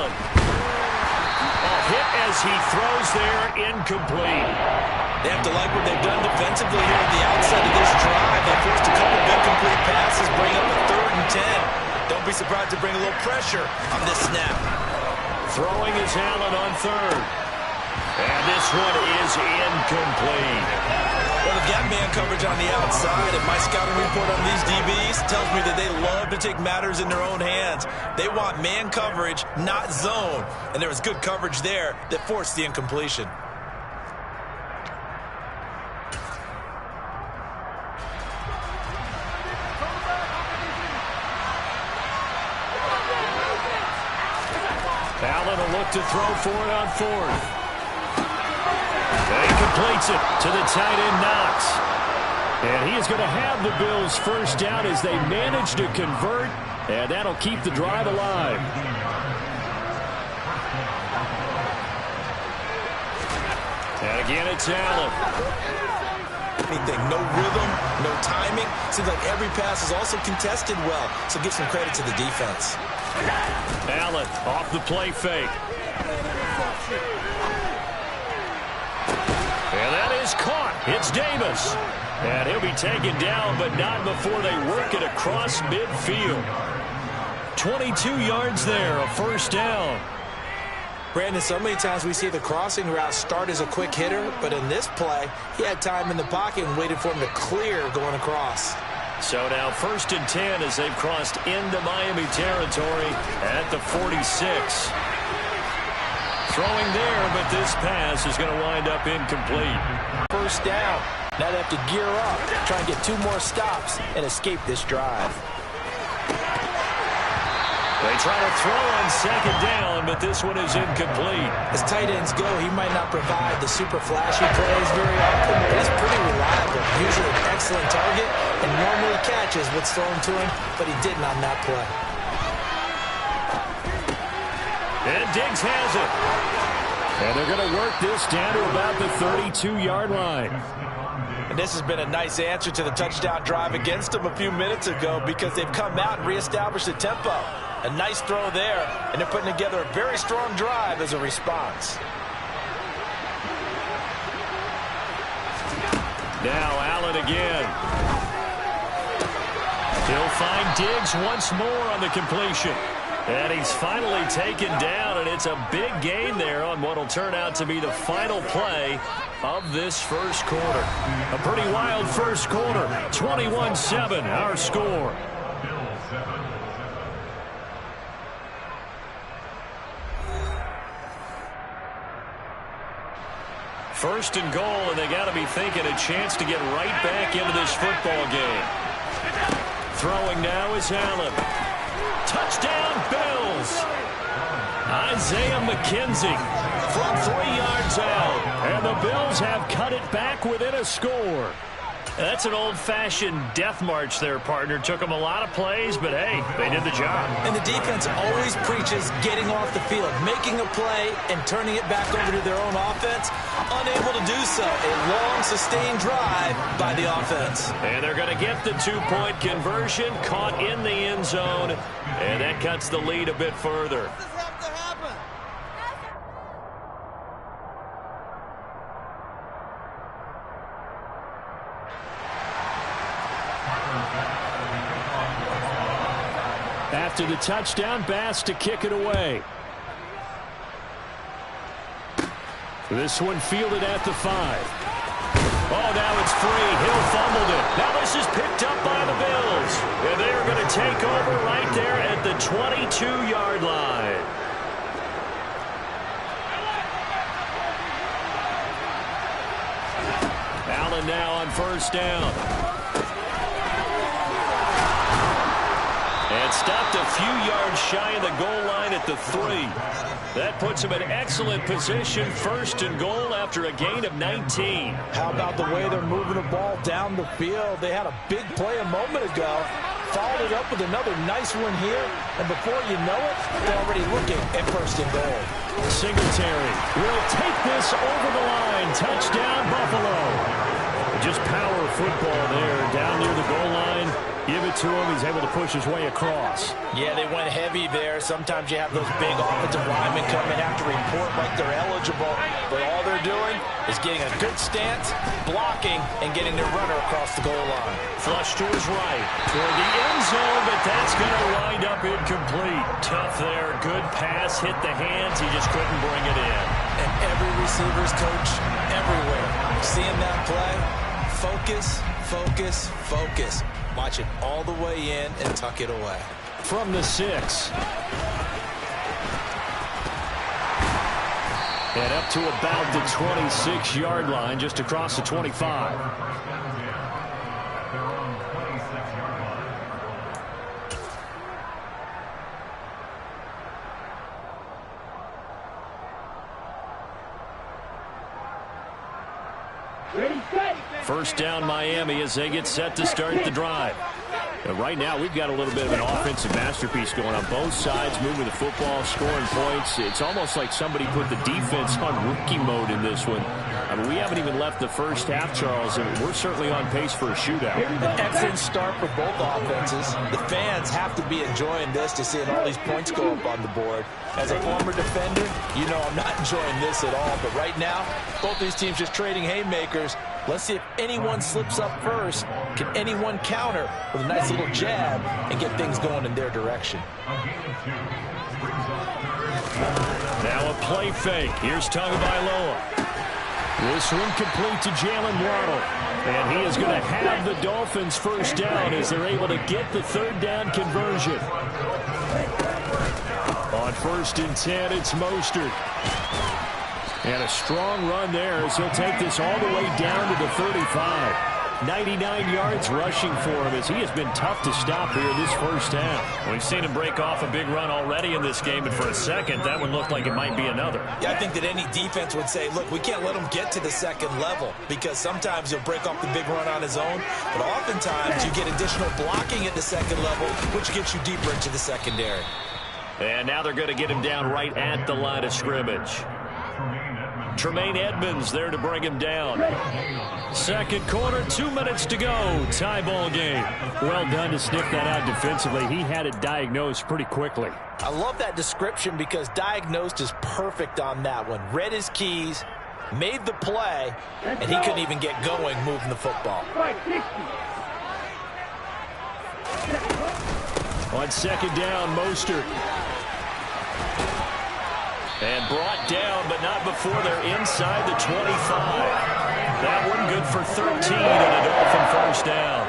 Allen. Hit as he throws there, incomplete. They have to like what they've done defensively here at the outset of this drive. They forced a couple of incomplete passes, bring up a 3rd and 10. Don't be surprised to bring a little pressure on this snap. Throwing is Allen on 3rd. And this one is incomplete. Well, they've got man coverage on the outside, and my scouting report on these DBs tells me that they love to take matters in their own hands. They want man coverage, not zone. And there was good coverage there that forced the incompletion. Allen will look to throw for it on 4th. He completes it to the tight end, Knox. And he is going to have the Bills' first down as they manage to convert, and that'll keep the drive alive. And again, it's Allen. Anything, no rhythm, no timing. Seems like every pass is also contested well, so give some credit to the defense. Allen off the play fake. And that is caught. It's Davis. And he'll be taken down, but not before they work it across midfield. 22 yards there, a first down. Brandon, so many times we see the crossing route start as a quick hitter, but in this play, he had time in the pocket and waited for him to clear going across. So now 1st and 10 as they've crossed into Miami territory at the 46. Throwing there, but this pass is going to wind up incomplete. First down. Now they have to gear up, try and get 2 more stops, and escape this drive. They try to throw on 2nd down, but this one is incomplete. As tight ends go, he might not provide the super flashy plays very often, but he's pretty reliable. Usually an excellent target, and normally catches what's thrown to him, but he didn't on that play. And Diggs has it. And they're going to work this down to about the 32-yard line. And this has been a nice answer to the touchdown drive against them a few minutes ago because they've come out and reestablished the tempo. A nice throw there, and they're putting together a very strong drive as a response. Now Allen again. He'll find Diggs once more on the completion. And he's finally taken down, and it's a big gain there on what will turn out to be the final play of this first quarter. A pretty wild first quarter. 21-7, our score. First and goal, and they got to be thinking a chance to get right back into this football game. Throwing now is Allen. Touchdown, Bills. Isaiah McKenzie from 3 yards out. And the Bills have cut it back within a score. That's an old-fashioned death march there, partner. Took them a lot of plays, but, hey, they did the job. And the defense always preaches getting off the field, making a play, and turning it back over to their own offense. Unable to do so. A long, sustained drive by the offense. And they're going to get the 2-point conversion, caught in the end zone, and that cuts the lead a bit further. After the touchdown, Bass to kick it away. This one fielded at the 5. Oh, now it's free. Hill fumbled it. Now this is picked up by the Bills. And they are going to take over right there at the 22-yard line. Allen now on first down. And stopped a few yards shy of the goal line at the 3. That puts him in excellent position, first and goal after a gain of 19. How about the way they're moving the ball down the field? They had a big play a moment ago, followed it up with another nice one here, and before you know it, they're already looking at first and goal. Singletary will take this over the line. Touchdown, Buffalo. Just power football there, down near the goal line. Give it to him. He's able to push his way across. Yeah, they went heavy there. Sometimes you have those big offensive linemen come in, have to report like they're eligible. But all they're doing is getting a good stance, blocking, and getting their runner across the goal line. Flush to his right toward the end zone, but that's going to wind up incomplete. Tough there. Good pass. Hit the hands. He just couldn't bring it in. And every receiver's coach everywhere. Seeing that play, focus, focus, focus. Watch it all the way in and tuck it away. From the 6. And up to about the 26-yard line, just across the 25. First down Miami as they get set to start the drive. Right now, we've got a little bit of an offensive masterpiece going on both sides, moving the football, scoring points. It's almost like somebody put the defense on rookie mode in this one. I mean, we haven't even left the first half, Charles, and we're certainly on pace for a shootout. An excellent start for both offenses. The fans have to be enjoying this to seeing all these points go up on the board. As a former defender, you know I'm not enjoying this at all. But right now, both these teams just trading haymakers. Let's see if anyone slips up first. Can anyone counter with a nice little jab and get things going in their direction? Now a play fake. Here's Tagovailoa. This one complete to Jalen Waddle. And he is going to have the Dolphins first down as they're able to get the third down conversion. On 1st and 10, it's Mostert. And a strong run there as he'll take this all the way down to the 35. 99 yards rushing for him as he has been tough to stop here this first half. We've seen him break off a big run already in this game, and for a second, that one looked like it might be another. Yeah, I think that any defense would say, look, we can't let him get to the second level because sometimes he'll break off the big run on his own, but oftentimes you get additional blocking at the second level, which gets you deeper into the secondary. And now they're going to get him down right at the line of scrimmage. Tremaine Edmonds there to bring him down. Second quarter, 2 minutes to go. Tie ball game. Well done to sniff that out defensively. He had it diagnosed pretty quickly. I love that description because diagnosed is perfect on that one. Read his keys, made the play, and he couldn't even get going moving the football. On second down, Mostert. And brought down, but not before they're inside the 25. That one good for 13 and a Dolphin first down.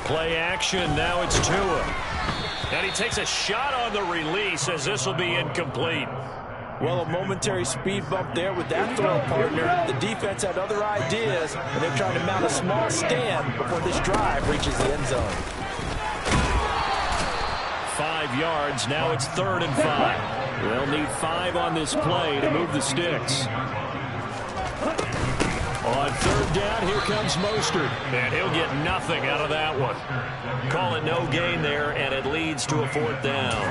Play action, now it's Tua. And he takes a shot on the release as this will be incomplete. Well, a momentary speed bump there with that throw partner. The defense had other ideas, and they're trying to mount a small stand before this drive reaches the end zone. 5 yards, now it's 3rd and 5. They'll need 5 on this play to move the sticks. On 3rd down, here comes Mostert. And he'll get nothing out of that one. Call it no gain there, and it leads to a 4th down.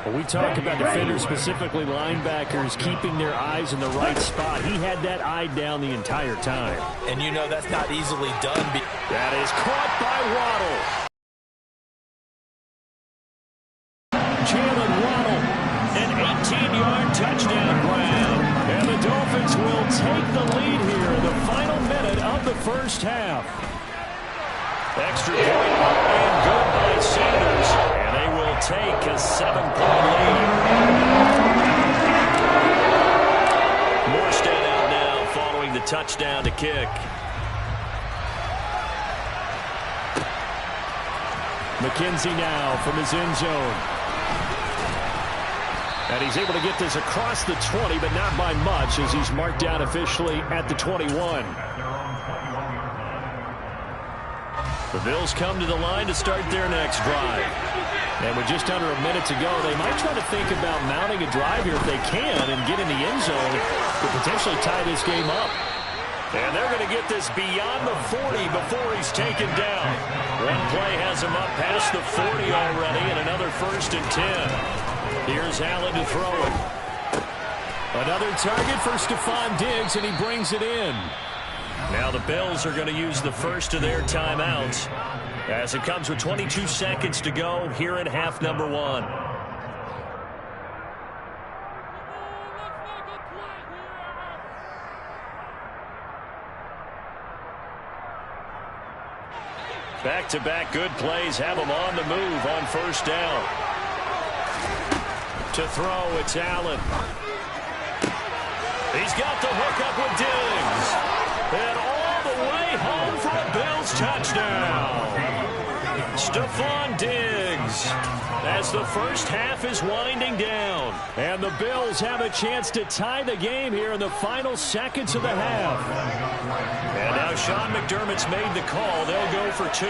When we talk about defenders, specifically linebackers, keeping their eyes in the right spot, he had that eye down the entire time. And you know that's not easily done. That is caught by Waddle. Jalen Waddle, an 18-yard touchdown grab. And the Dolphins will take the lead here in the final minute of the first half. Extra point up and good by Sanders. And they will take a 7-point lead. Morstead out now following the touchdown to kick. McKenzie now from his end zone. And he's able to get this across the 20, but not by much as he's marked down officially at the 21. The Bills come to the line to start their next drive. And with just under a minute to go, they might try to think about mounting a drive here if they can and get in the end zone to potentially tie this game up. And they're going to get this beyond the 40 before he's taken down. One play has him up past the 40 already, and another 1st and 10. Here's Allen to throw it. Another target for Stephon Diggs, and he brings it in. Now the Bills are going to use the first of their timeouts as it comes with 22 seconds to go here in half number 1. Back-to-back good plays have them on the move on first down. To throw, it's Allen. He's got the hook up with Diggs. And all the way home for a Bills touchdown. Stephon Diggs as the first half is winding down. And the Bills have a chance to tie the game here in the final seconds of the half. And now Sean McDermott's made the call. They'll go for 2.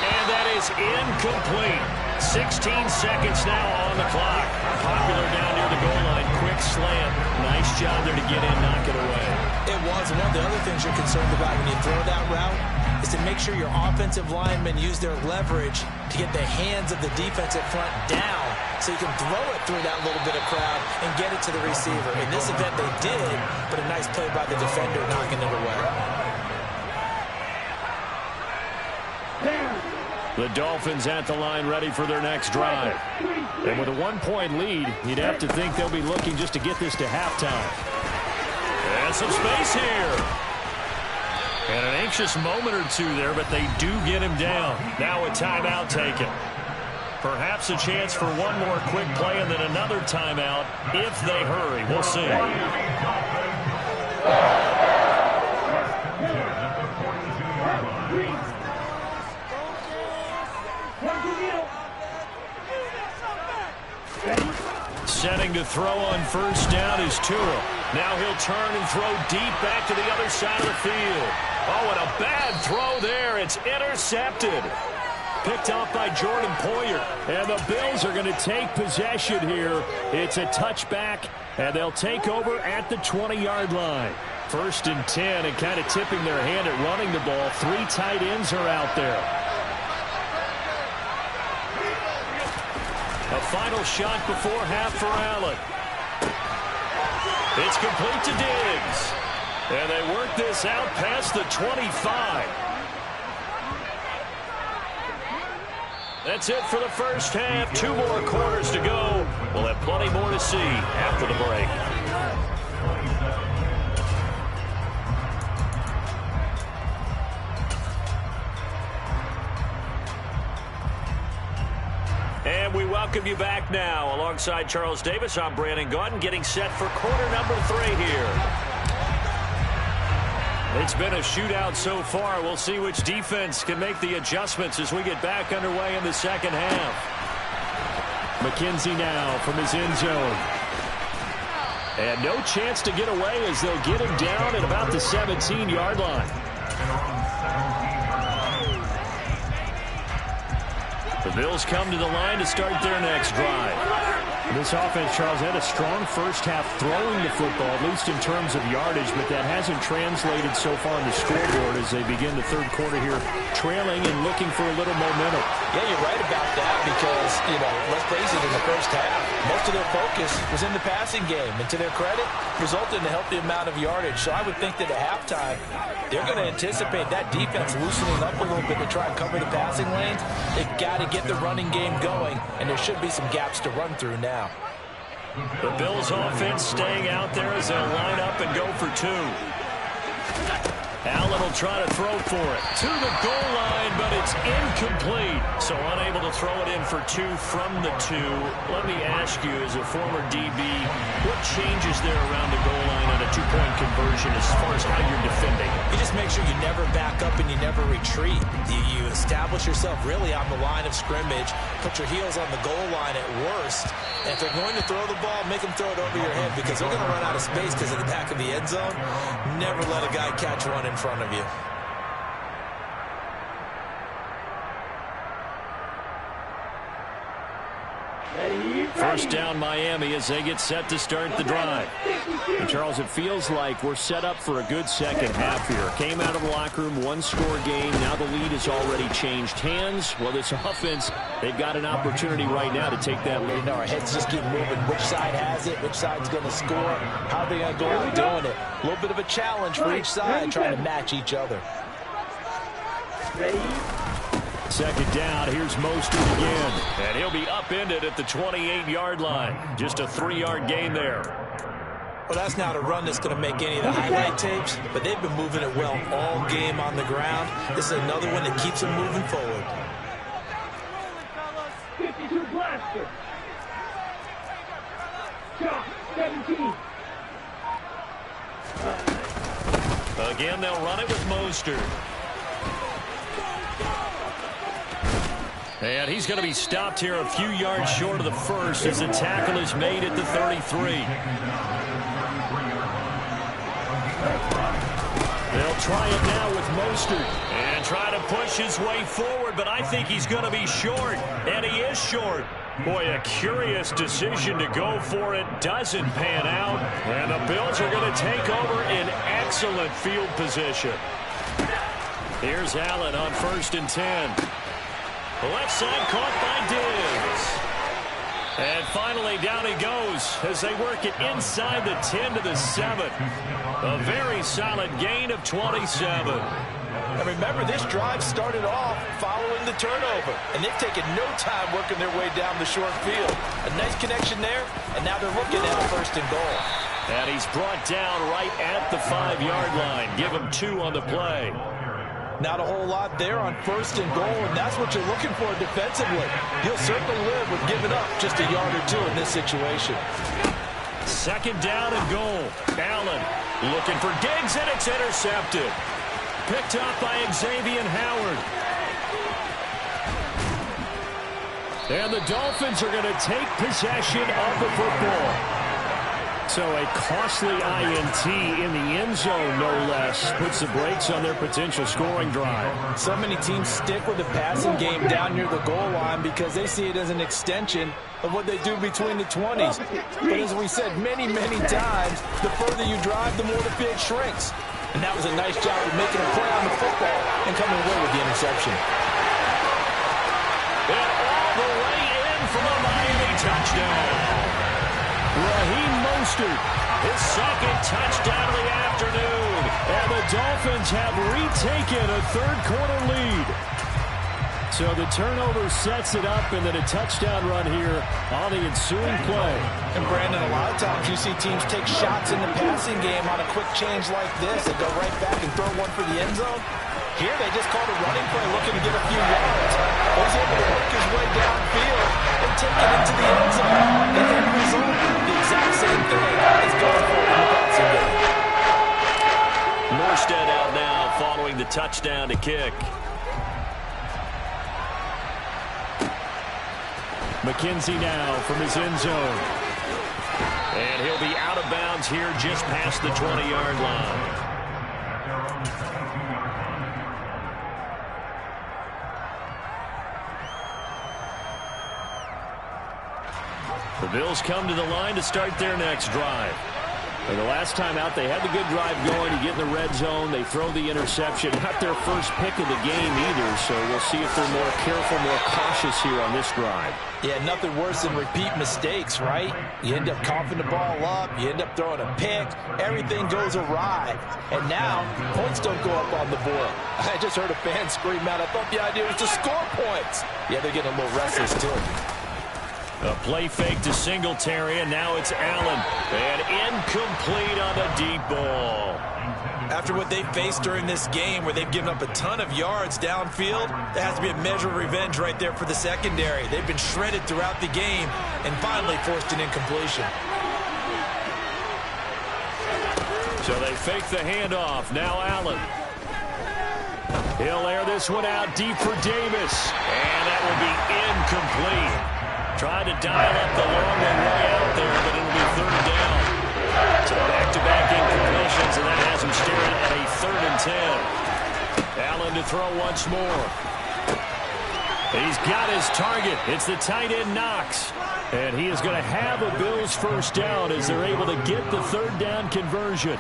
And that is incomplete. 16 seconds now on the clock. Popular down near the goal line. Quick slant. Nice job there to get in, knock it away. It was. And one of the other things you're concerned about when you throw that route is to make sure your offensive linemen use their leverage to get the hands of the defensive front down so you can throw it through that little bit of crowd and get it to the receiver. In this event, they did, but a nice play by the defender knocking it away. The Dolphins at the line ready for their next drive. And with a 1-point lead, you'd have to think they'll be looking just to get this to halftime. And some space here. And an anxious moment or two there, but they do get him down. Now a timeout taken. Perhaps a chance for one more quick play and then another timeout if they hurry. We'll see. Setting to throw on first down is Tua. Now he'll turn and throw deep back to the other side of the field. Oh, and a bad throw there. It's intercepted. Picked off by Jordan Poyer. And the Bills are going to take possession here. It's a touchback, and they'll take over at the 20-yard line. 1st and 10, and kind of tipping their hand at running the ball. 3 tight ends are out there. A final shot before half for Allen. It's complete to Diggs. And they work this out past the 25. That's it for the first half. 2 more quarters to go. We'll have plenty more to see after the break. And we welcome you back now. Alongside Charles Davis, I'm Brandon Gaudin, getting set for quarter number 3 here. It's been a shootout so far. We'll see which defense can make the adjustments as we get back underway in the second half. McKenzie now from his end zone. And no chance to get away as they'll get him down at about the 17-yard line. The Bills come to the line to start their next drive. This offense, Charles, had a strong first half throwing the football, at least in terms of yardage, but that hasn't translated so far on the scoreboard as they begin the third quarter here, trailing and looking for a little momentum. Yeah, you're right about that because, let's face it, in the first half, most of their focus was in the passing game. And to their credit, resulted in a healthy amount of yardage. So I would think that at halftime, they're going to anticipate that defense loosening up a little bit to try and cover the passing lanes. They've got to get the running game going, and there should be some gaps to run through now. The Bills offense staying out there as they'll line up and go for 2. Allen will try to throw for it. To the goal line, but it's incomplete. So unable to throw it in for 2 from the 2. Let me ask you, as a former DB, what changes there around the goal line on a 2-point conversion as far as how you're defending? You just make sure you never back up and you never retreat. You establish yourself really on the line of scrimmage, put your heels on the goal line at worst. And if they're going to throw the ball, make them throw it over your head because they're going to run out of space because of the back of the end zone. Never let a guy catch one in front of you. First down Miami as they get set to start the drive. And Charles, it feels like we're set up for a good second half here. Came out of the locker room, one-score game. Now the lead has already changed hands. Well, this offense, they've got an opportunity right now to take that lead. Our heads just keep moving. Which side has it? Which side's going to score? How are they going to go out doing it? A little bit of a challenge for each side, trying to match each other. Second down, here's Mostert again. And he'll be upended at the 28-yard line. Just a 3-yard gain there. Well, that's not a run that's going to make any of the highlight tapes, but they've been moving it well all game on the ground. This is another one that keeps them moving forward. 52 blaster. Shot 17. Again, they'll run it with Mostert. And he's going to be stopped here a few yards short of the first as the tackle is made at the 33. They'll try it now with Mostert and try to push his way forward, but I think he's going to be short, and he is short. Boy, a curious decision to go for it. Doesn't pan out, and the Bills are going to take over in excellent field position. Here's Allen on 1st and 10. Left side caught by Diggs. And finally down he goes as they work it inside the 10 to the 7. A very solid gain of 27. And remember, this drive started off following the turnover, and they've taken no time working their way down the short field. A nice connection there, and now they're looking at 1st and goal. And he's brought down right at the 5-yard line. Give him 2 on the play. Not a whole lot there on 1st and goal, and that's what you're looking for defensively. He'll certainly live with giving up just a yard or 2 in this situation. Second down and goal. Allen looking for Diggs, and it's intercepted. Picked up by Xavier Howard. And the Dolphins are going to take possession of the football. So a costly INT in the end zone, no less, puts the brakes on their potential scoring drive. So many teams stick with the passing game down near the goal line because they see it as an extension of what they do between the 20s. But as we said many, many times, the further you drive, the more the field shrinks. And that was a nice job of making a play on the football and coming away with the interception. And all the way in from a Miami touchdown. Raheem Mostert, his second touchdown of the afternoon. And the Dolphins have retaken a third-quarter lead. So the turnover sets it up, and then a touchdown run here on the ensuing play. And Brandon, a lot of times you see teams take shots in the passing game on a quick change like this and go right back and throw one for the end zone. Here they just called a running play looking to get a few yards. He's able to work his way downfield and take it into the end zone. The end result, the exact same thing as going for it in the passing game. Morstead out now following the touchdown to kick. McKenzie now from his end zone. And he'll be out of bounds here just past the 20-yard line. The Bills come to the line to start their next drive. And the last time out, they had the good drive going. You get in the red zone. They throw the interception. Not their first pick of the game either, so we'll see if they're more careful, more cautious here on this drive. Yeah, nothing worse than repeat mistakes, right? You end up coughing the ball up. You end up throwing a pick. Everything goes awry. And now, points don't go up on the board. I just heard a fan scream out, I thought the idea was to score points. Yeah, they're getting a little restless, too. A play fake to Singletary, and now it's Allen. And incomplete on the deep ball. After what they faced during this game where they've given up a ton of yards downfield, there has to be a measure of revenge right there for the secondary. They've been shredded throughout the game and finally forced an incompletion. So they fake the handoff. Now Allen. He'll air this one out deep for Davis. And that will be incomplete. Tried to dial up the long one way out there, but it'll be third down. So back-to-back incompletions, and that has him staring at a 3rd and 10. Allen to throw once more. He's got his target. It's the tight end Knox. And he is going to have a Bills first down as they're able to get the third down conversion.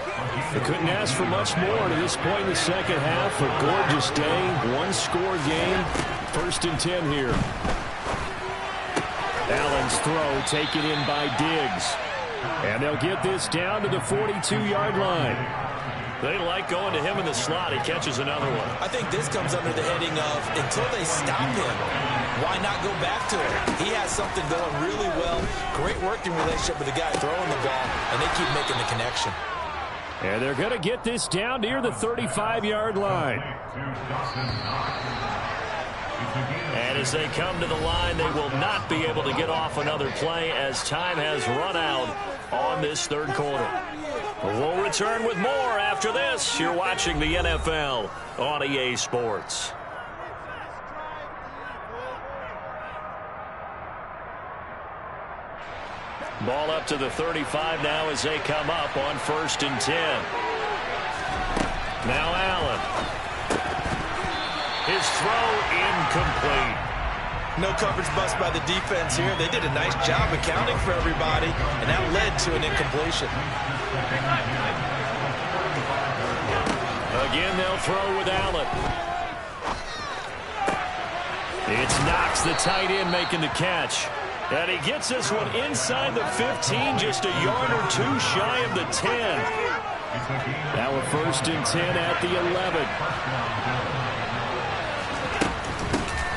They couldn't ask for much more to this point in the second half. A gorgeous day, one-score game. 1st and 10 here. Allen's throw taken in by Diggs. And they'll get this down to the 42-yard line. They like going to him in the slot. He catches another one. I think this comes under the heading of until they stop him, why not go back to him? He has something going really well. Great working relationship with the guy throwing the ball, and they keep making the connection. And they're going to get this down near the 35-yard line. And as they come to the line, they will not be able to get off another play as time has run out on this third quarter. We'll return with more after this. You're watching the NFL on EA Sports. Ball up to the 35 now as they come up on 1st and 10. Now Allen. His throw incomplete. No coverage bust by the defense here. They did a nice job accounting for everybody, and that led to an incompletion. Again, they'll throw with Allen. It's Knox, the tight end, making the catch. And he gets this one inside the 15, just a yard or two shy of the 10. Now a 1st and 10 at the 11.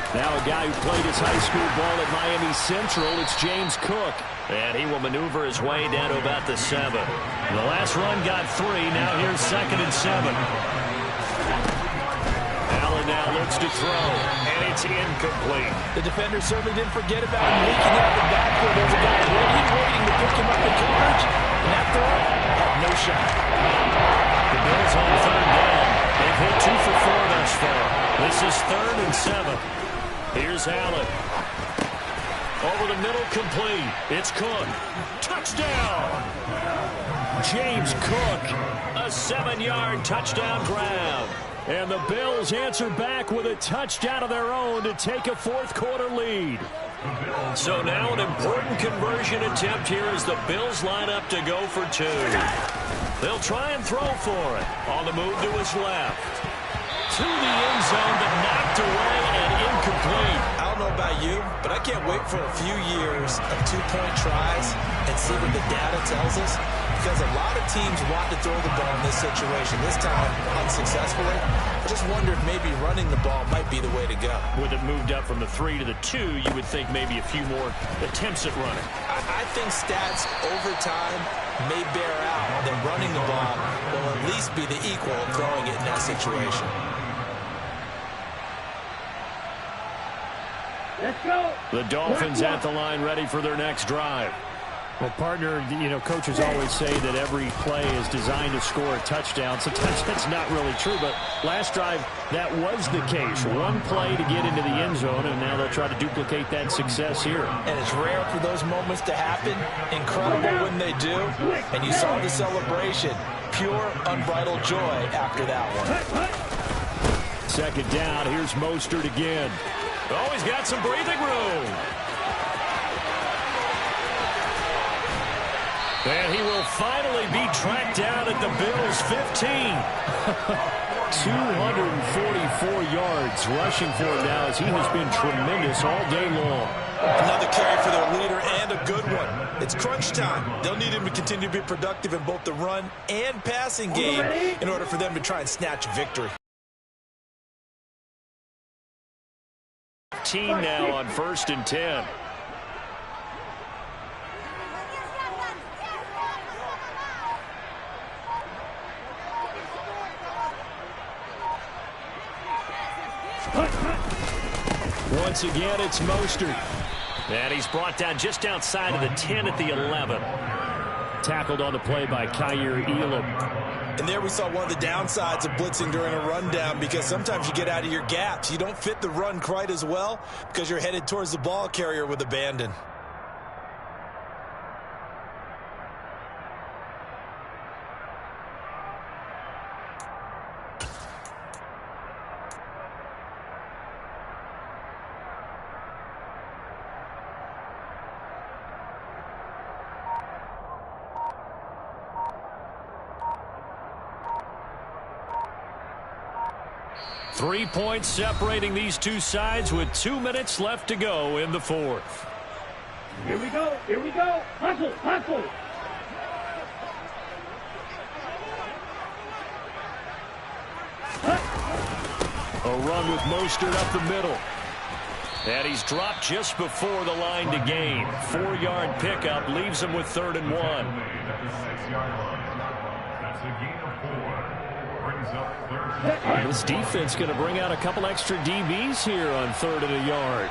Now a guy who played his high school ball at Miami Central, it's James Cook. And he will maneuver his way down to about the 7. The last run got 3. Now here's 2nd and 7. Allen now looks to throw, and it's incomplete. The defender certainly didn't forget about him leaking out the backfield. There's a guy waiting to pick him up in coverage. And that throw had no shot. The Bills on 3rd down. They've hit 2 for 4 thus far. This is 3rd and 7. Here's Allen. Over the middle, complete. It's Cook. Touchdown! James Cook, a 7-yard touchdown grab. And the Bills answer back with a touchdown of their own to take a 4th quarter lead. So now an important conversion attempt here as the Bills line up to go for 2. They'll try and throw for it. On the move to his left. To the end zone, but knocked away and incomplete. I don't know about you, but I can't wait for a few years of 2-point tries and see what the data tells us. Because a lot of teams want to throw the ball in this situation. This time, unsuccessfully. I just wonder if maybe running the ball might be the way to go. With it moved up from the 3 to the 2, you would think maybe a few more attempts at running. I think stats over time may bear out that running the ball will at least be the equal of throwing it in that situation. Let's go. The Dolphins at the line ready for their next drive. Well, partner, coaches always say that every play is designed to score a touchdown. Sometimes that's not really true, but last drive, that was the case. One play to get into the end zone, and now they'll try to duplicate that success here. And it's rare for those moments to happen. Incredible when they do. And you saw the celebration. Pure, unbridled joy after that one. 2nd down, here's Mostert again. Oh, he's got some breathing room. And he will finally be tracked down at the Bills' 15. 244 yards rushing for him now as he has been tremendous all day long. Another carry for their leader and a good one. It's crunch time. They'll need him to continue to be productive in both the run and passing game in order for them to try and snatch a victory. Team now on 1st and 10. Once again, it's Mostert. And he's brought down just outside of the 10 at the 11. Tackled on the play by Kyer Elam. And there we saw one of the downsides of blitzing during a rundown, because sometimes you get out of your gaps. You don't fit the run quite as well because you're headed towards the ball carrier with abandon. 3 points separating these two sides with 2 minutes left to go in the fourth. Here we go. Here we go. Hustle. Hustle. A run with Mostert up the middle. And he's dropped just before the line to gain. 4-yard pickup leaves him with 3rd and 1. This defense going to bring out a couple extra DBs here on 3rd and a yard.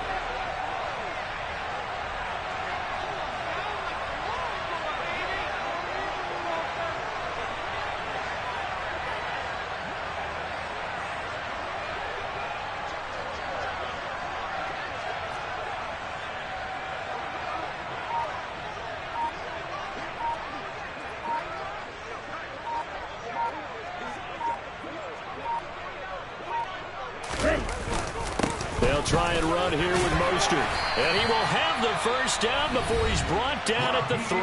They'll try and run here with Mostert. And he will have the first down before he's brought down at the 3.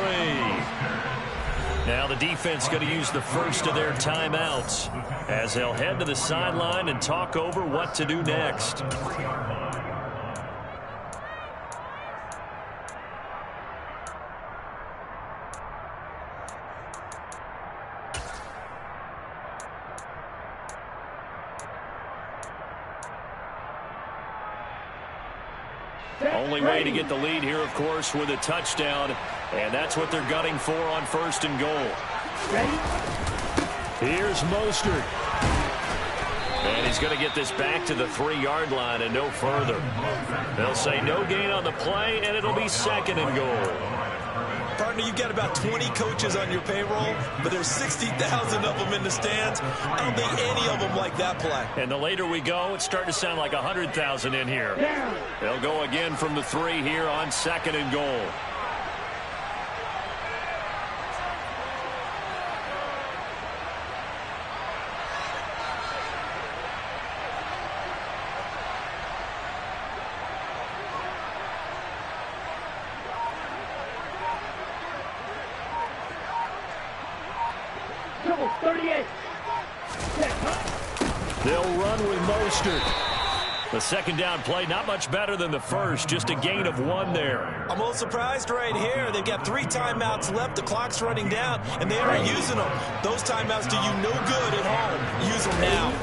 Now the defense going to use the first of their timeouts as they'll head to the sideline and talk over what to do next. Only way to get the lead here, of course, with a touchdown. And that's what they're gunning for on 1st and goal. Ready? Here's Mostert. And he's going to get this back to the 3-yard line and no further. They'll say no gain on the play, and it'll be 2nd and goal. Partner, you've got about 20 coaches on your payroll, but there's 60,000 of them in the stands. I don't think any of them like that play. And the later we go, it's starting to sound like 100,000 in here. They'll go again from the 3 here on 2nd and goal. Double 38. They'll run with Mostert. The 2nd down play, not much better than the first, just a gain of 1 there. I'm a little surprised right here. They've got 3 timeouts left. The clock's running down, and they aren't using them. Those timeouts do you no good at home. Use them now.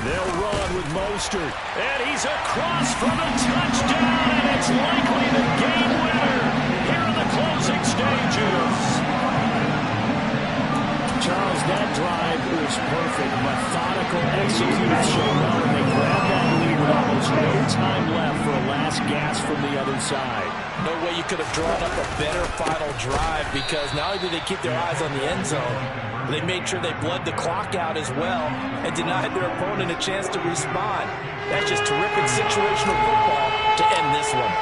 They'll run with Mostert. And he's across for the touchdown, and it's likely the game winner here in the closing stages. Charles, that drive was perfect. Methodical, executed so well. And they grabbed that lead with almost no time left for a last gasp from the other side. No way you could have drawn up a better final drive, because not only did they keep their eyes on the end zone, they made sure they bled the clock out as well and denied their opponent a chance to respond. That's just terrific situational football to end this one.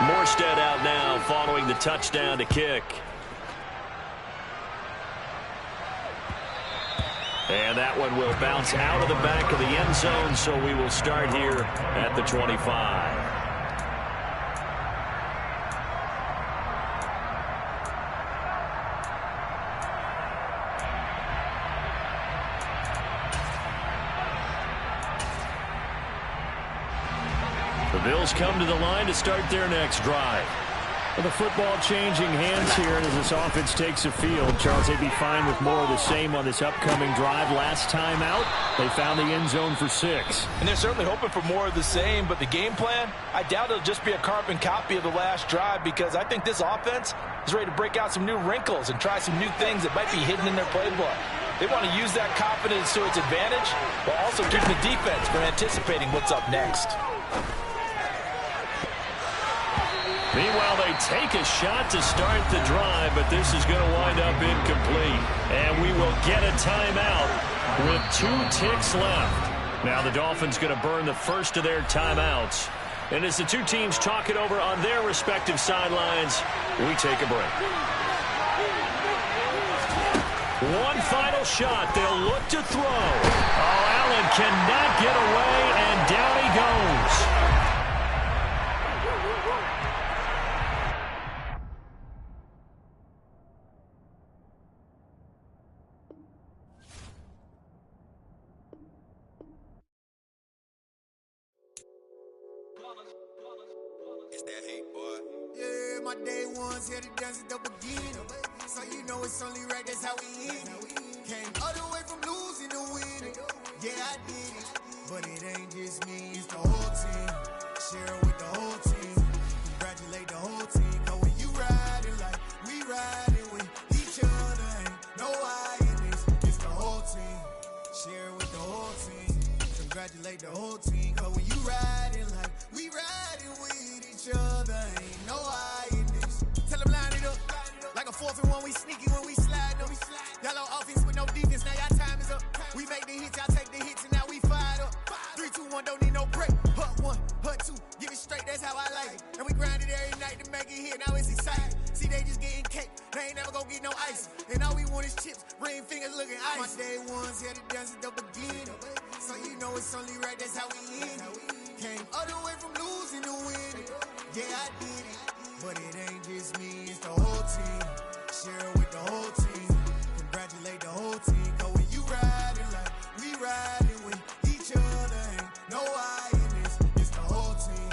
Morstead out now following the touchdown to kick. And that one will bounce out of the back of the end zone, so we will start here at the 25. The Bills come to the line to start their next drive. With the football changing hands here, and as this offense takes the field, Charles, they'd be fine with more of the same on this upcoming drive. Last time out, they found the end zone for 6. And they're certainly hoping for more of the same, but the game plan, I doubt it'll just be a carbon copy of the last drive, because I think this offense is ready to break out some new wrinkles and try some new things that might be hidden in their playbook. They want to use that confidence to its advantage, while also keeping the defense from anticipating what's up next. Meanwhile, they take a shot to start the drive, but this is going to wind up incomplete. And we will get a timeout with 2 ticks left. Now the Dolphins going to burn the first of their timeouts. And as the two teams talk it over on their respective sidelines, we take a break. One final shot. They'll look to throw. Oh, Allen cannot get away, and down he goes. My day ones here to dance at the beginning. So you know it's only right, that's how we end it. Came all the way from losing to winning. Yeah, I did it. But it ain't just me, it's the whole team. Share it with the whole team. Congratulate the whole team. Cause when you riding like we riding with each other, ain't no I in this. It's the whole team. Share it with the whole team. Congratulate the whole team. Cause when you riding like we riding with each other, ain't no I in this. Tell them line it up. Like a 4th and 1, we sneaky when we slide them. Y'all on offense with no defense, now y'all time is up. We make the hits, y'all take the hits, and now we fired up. 3, 2, 1, don't need no break. Hut 1, hut 2, give it straight, that's how I like it. And we grind it every night to make it here, now it's exciting. See, they just getting cake, they ain't never gonna get no ice. And all we want is chips, ring fingers looking ice. My day ones here to dance at the beginning. So you know it's only right, that's how we end it. Came all the way from losing to winning. Yeah, I did it. But it ain't just me, it's the whole team. Share it with the whole team. Congratulate the whole team. Cause when you riding like we riding with each other, ain't no I in this. It's the whole team.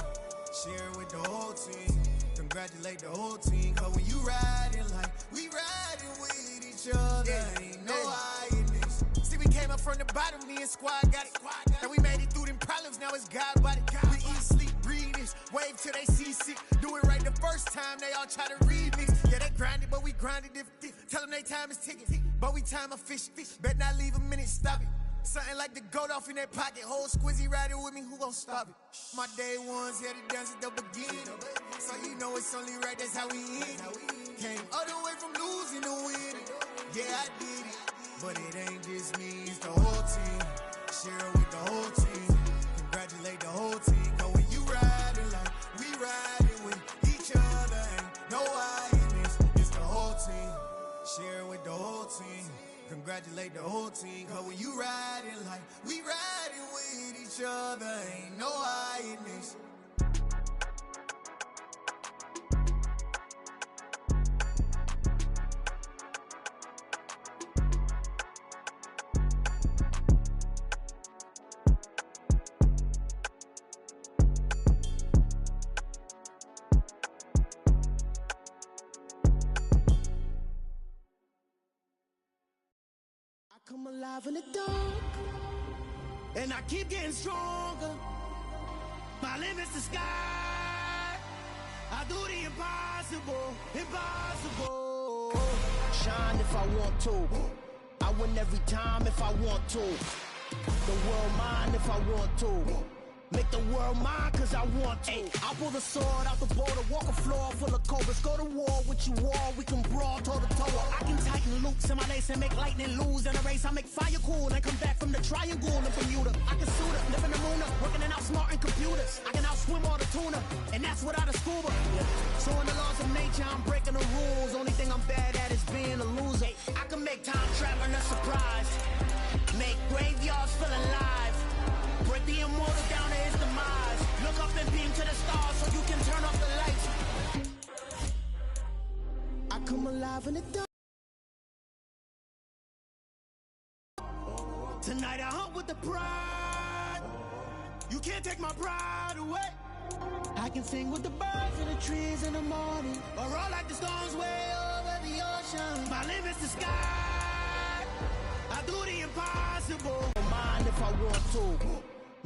Share it with the whole team. Congratulate the whole team. Cause when you riding like we riding with each other, ain't no I in this. See, we came up from the bottom, me and squad got it. And we made it through them problems, now it's God body. We eat, sleep, breathe this, wave till they see sick. Do it right the first time, they all try to remix. Yeah, they grinded, but we grinded different. Tell them they time is ticking, but we time a fish. Bet not leave a minute, stop it. Something like the goat off in that pocket. Whole squizzy riding with me, who gon' stop it? My day ones here to dance at the beginning. So you know it's only right, that's how we end it. Came all the way from losing to winning. Yeah, I did it. But it ain't just me, it's the whole team. Share it with the whole team. Congratulate the whole team. Cause when you riding like we riding with each other, ain't no I in this. It's the whole team. Share it with the whole team. Congratulate the whole team. Cause when you riding like we riding with each other, ain't no I in this. Come alive in the dark, and I keep getting stronger. My limit's the sky. I do the impossible, impossible. Shine if I want to. I win every time if I want to. The world mine if I want to. Make the world mine cause I want to. I'll pull the sword out the border, walk a floor full of cobras. Go to war with you war, we can brawl toe to toe. I can tighten loops in my lace and make lightning lose in a race. I make fire cool and come back from the triangle in Bermuda. I can suit up, live in the moon up, working and outsmarting computers. I can outswim all the tuna, and that's without a scuba. So in the laws of nature, I'm breaking the rules. Only thing I'm bad at is being a loser. I can make time traveling a surprise. Make graveyards feel alive. Break the immortal down to his demise. Look up and beam to the stars so you can turn off the lights. I come alive in the dark. Tonight I hunt with the pride. You can't take my pride away. I can sing with the birds and the trees in the morning, or roll like the storms way over the ocean. My limit's the sky. I do the impossible. Mind if I want to.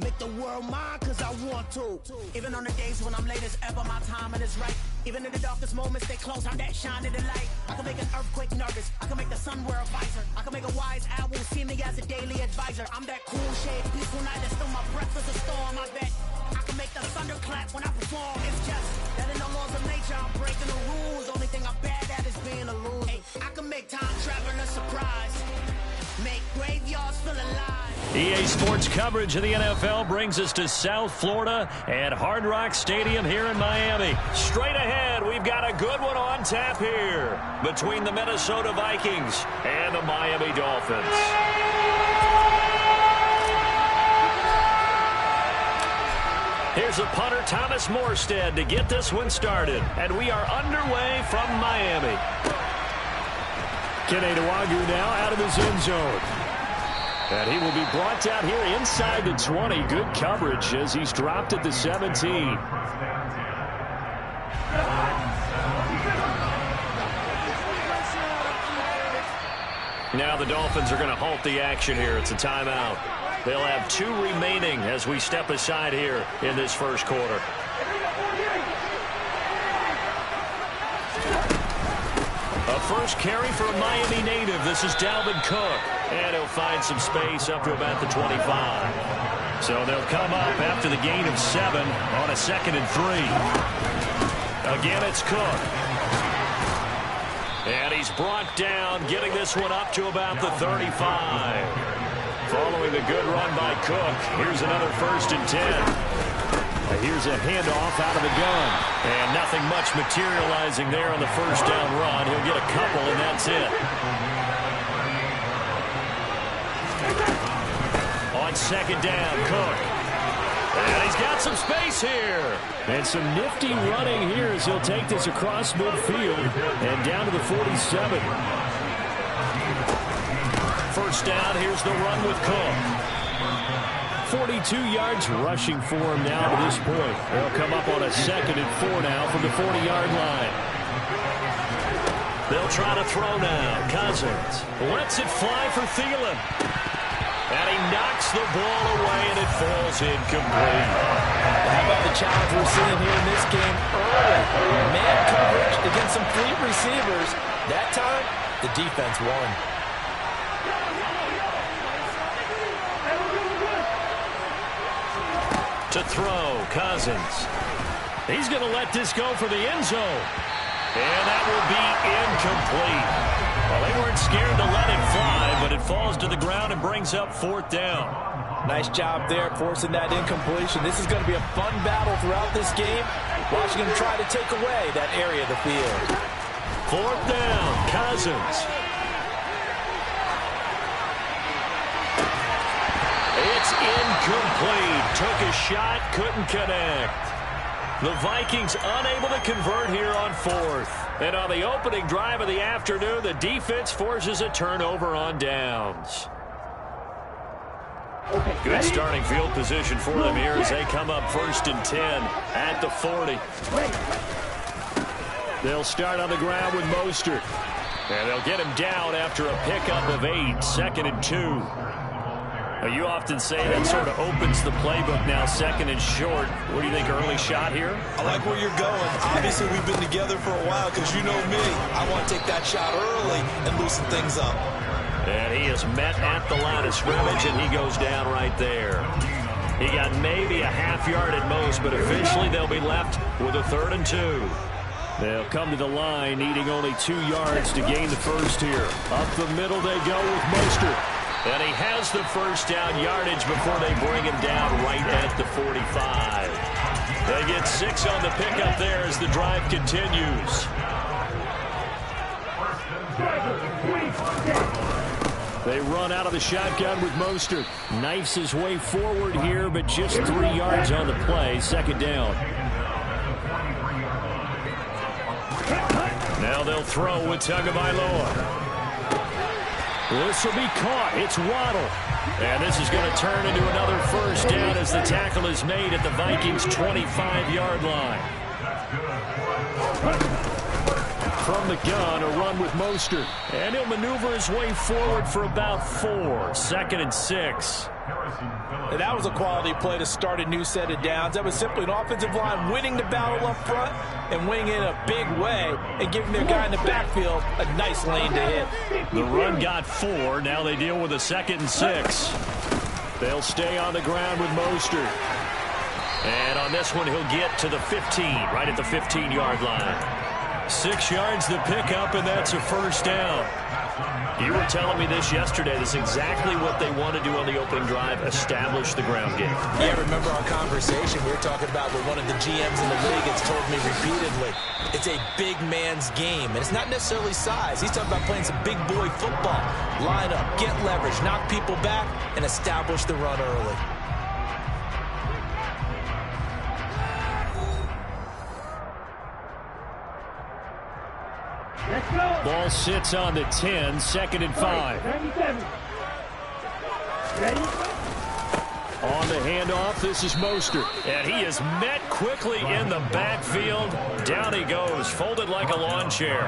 Make the world mine cause I want to. Even on the days when I'm late as ever, my timing is right. Even in the darkest moments, stay close, I'm that shining the light. I can make an earthquake nervous, I can make the sun wear a visor. I can make a wise owl see me as a daily advisor. I'm that cool shade, peaceful night, that's still my breath is a storm. I bet I can make the thunder clap when I perform. It's just that in the laws of nature, I'm breaking the rules. Only thing I'm bad at is being a loser. I can make time traveling a surprise. Make graveyards feel alive. EA Sports coverage of the NFL brings us to South Florida at Hard Rock Stadium here in Miami. Straight ahead, we've got a good one on tap here between the Minnesota Vikings and the Miami Dolphins. Here's a punter, Thomas Morstead, to get this one started. And we are underway from Miami. Kene Nwangwu now out of his end zone. And he will be brought down here inside the 20. Good coverage as he's dropped at the 17. Now the Dolphins are going to halt the action here. It's a timeout. They'll have 2 remaining as we step aside here in this first quarter. A first carry for a Miami native. This is Dalvin Cook. And he'll find some space up to about the 25. So they'll come up after the gain of 7 on a 2nd and 3. Again, it's Cook. And he's brought down, getting this one up to about the 35. Following the good run by Cook, here's another 1st and 10. Here's a handoff out of the gun. And nothing much materializing there on the first down run. He'll get a couple, and that's it. On 2nd down, Cook. And he's got some space here. And some nifty running here as he'll take this across midfield and down to the 47. First down, here's the run with Cook. 42 yards rushing for him now to this point. They'll come up on a 2nd and 4 now from the 40-yard line. They'll try to throw now. Cousins lets it fly for Thielen. And he knocks the ball away, and it falls incomplete. How about the challenge we're seeing here in this game early? Man coverage against some fleet receivers. That time, the defense won. To throw, Cousins. He's going to let this go for the end zone. And that will be incomplete. Well, they weren't scared to let it fly, but it falls to the ground and brings up 4th down. Nice job there forcing that incompletion. This is going to be a fun battle throughout this game. Watching him try to take away that area of the field. 4th down, Cousins. It's incomplete. Took a shot, couldn't connect. The Vikings unable to convert here on 4th. And on the opening drive of the afternoon, the defense forces a turnover on downs. Good starting field position for them here as they come up 1st and 10 at the 40. They'll start on the ground with Mostert. And they'll get him down after a pickup of 8, 2nd and 2. You often say that sort of opens the playbook now, 2nd and short. What do you think, early shot here? I like where you're going. Obviously, we've been together for a while because you know me. I want to take that shot early and loosen things up. And he is met at the line of scrimmage, and he goes down right there. He got maybe a half yard at most, but officially they'll be left with a 3rd and 2. They'll come to the line, needing only 2 yards to gain the first here. Up the middle they go with Mostert. And he has the first down yardage before they bring him down right at the 45. They get 6 on the pickup there as the drive continues. They run out of the shotgun with Mostert. Knifes his way forward here, but just 3 yards on the play. 2nd down. Now they'll throw with Tagovailoa. This will be caught. It's Waddle. And this is going to turn into another first down as the tackle is made at the Vikings' 25-yard line. From the gun, a run with Mostert. And he'll maneuver his way forward for about 4. 2nd and 6. And that was a quality play to start a new set of downs. That was simply an offensive line winning the battle up front and winning in a big way and giving their guy in the backfield a nice lane to hit. The run got 4. Now they deal with a 2nd and 6. They'll stay on the ground with Mostert. And on this one, he'll get to the 15, right at the 15-yard line. 6 yards the pickup, and that's a first down. You were telling me this yesterday. This is exactly what they want to do on the opening drive, establish the ground game. Yeah, remember our conversation. We were talking about what one of the GMs in the league has told me repeatedly. It's a big man's game, and it's not necessarily size. He's talking about playing some big boy football. Line up, get leverage, knock people back, and establish the run early. Ball sits on the 10, 2nd and 5. Ready? On the handoff, this is Mostert. And he is met quickly in the backfield. Down he goes, folded like a lawn chair.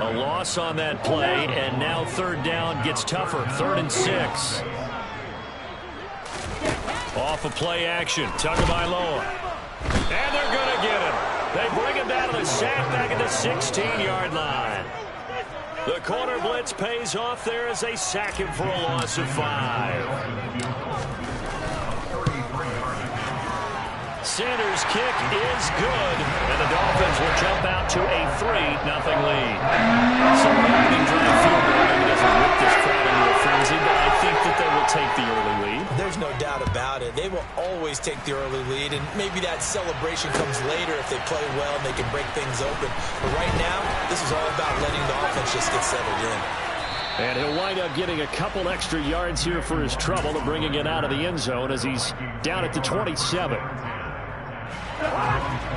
A loss on that play, and now third down gets tougher. 3rd and 6. Off of play action. Tagovailoa. And they're going to get him. They bring him down to the sack back at the 16-yard line. The corner blitz pays off there as they sack him for a loss of 5. Sanders' kick is good, and the Dolphins will jump out to a 3-0 lead. So the opening drive field goal maybe doesn't whip this crowd into a frenzy, but I think that they will take the early lead. There's no doubt about it. They will always take the early lead, and maybe that celebration comes later if they play well and they can break things open. But right now, this is all about letting the offense just get settled in. And he'll wind up getting a couple extra yards here for his trouble and bringing it out of the end zone as he's down at the 27.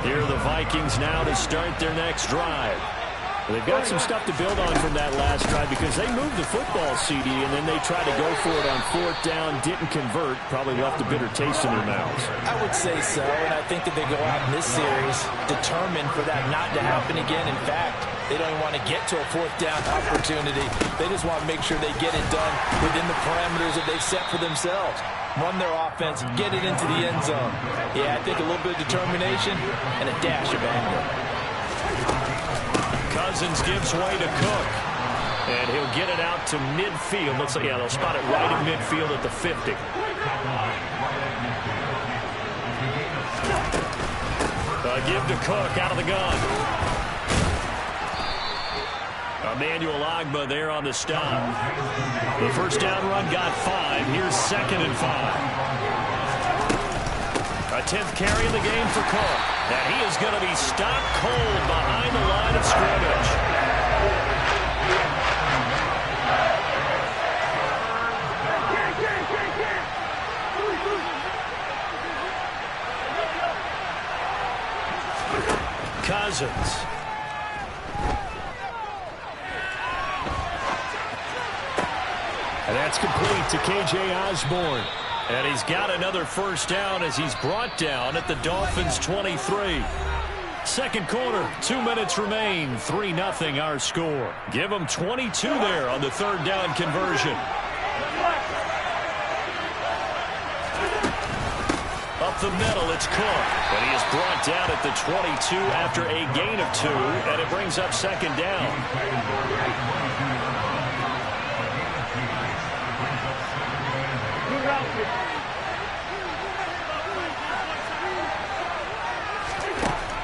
Here are the Vikings now to start their next drive. They've got some stuff to build on from that last drive because they moved the football, CD, and then they tried to go for it on 4th down, didn't convert, probably left a bitter taste in their mouths. I would say so, and I think that they go out in this series determined for that not to happen again. In fact, they don't even want to get to a 4th down opportunity. They just want to make sure they get it done within the parameters that they've set for themselves. Run their offense, get it into the end zone. Yeah, I think a little bit of determination and a dash of anger. Cousins gives way to Cook. And he'll get it out to midfield. Looks like, yeah, they'll spot it right at midfield at the 50. Give to Cook out of the gun. Emmanuel Ogbah there on the stop. The first down run got 5. Here's 2nd and 5. A 10th carry in the game for Cook. And he is going to be stopped cold behind the line of scrimmage. Cousins. And that's complete to K.J. Osborne. And he's got another first down as he's brought down at the Dolphins' 23. Second quarter, 2 minutes remain. 3-0 our score. Give them 22 there on the third down conversion. Up the middle, it's Cook. And he is brought down at the 22 after a gain of 2. And it brings up second down.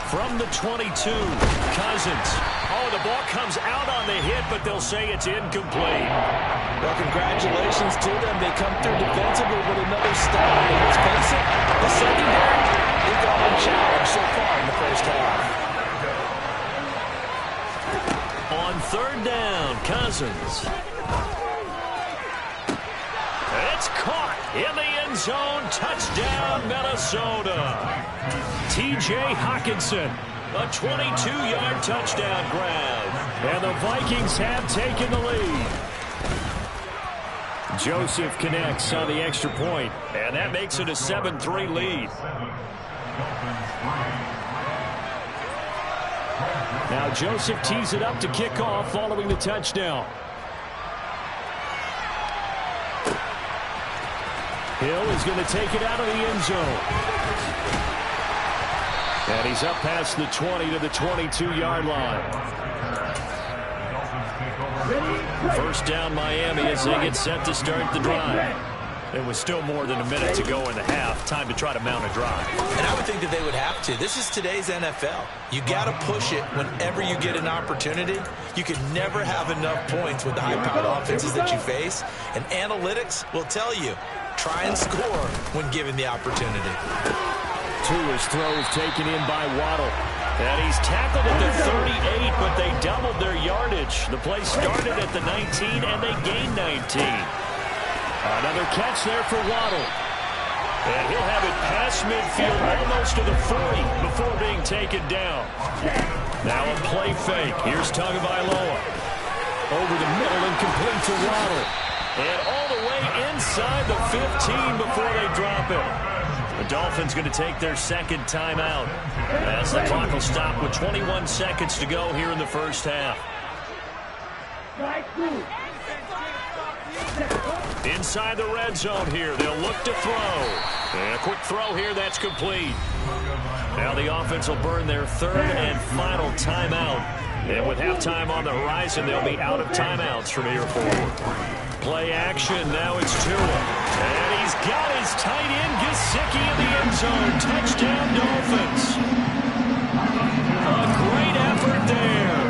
From the 22, Cousins. Oh, the ball comes out on the hit, but they'll say it's incomplete. Well, congratulations to them. They come through defensively with another stop. And let's face it, the secondary, they've gone unchallenged so far in the first half. On third down, Cousins. It's caught in the end zone. Touchdown, Minnesota. T.J. Hockenson, a 22-yard touchdown grab. And the Vikings have taken the lead. Joseph connects on the extra point. And that makes it a 7-3 lead. Now Joseph tees it up to kick off following the touchdown. Hill is going to take it out of the end zone. And he's up past the 20 to the 22-yard line. First down Miami as they get set to start the drive. There was still more than a minute to go in the half. Time to try to mount a drive. And I would think that they would have to. This is today's NFL. You got to push it whenever you get an opportunity. You can never have enough points with the high-powered offenses that you face. And analytics will tell you, try and score when given the opportunity. Tua's throws taken in by Waddle. And he's tackled at the 38, but they doubled their yardage. The play started at the 19, and they gained 19. Another catch there for Waddle. And he'll have it past midfield almost to the 40 before being taken down. Now a play fake. Here's Tagovailoa. Over the middle and complete to Waddle. And all the way inside the 15 before they drop it. The Dolphins going to take their second timeout as the clock will stop with 21 seconds to go here in the first half. Inside the red zone here. They'll look to throw. And a quick throw here. That's complete. Now the offense will burn their third and final timeout. And with halftime on the horizon, they'll be out of timeouts from here forward. Play action. Now it's Tua. And he's got his tight end, Gesicki, in the end zone. Touchdown, Dolphins. A great effort there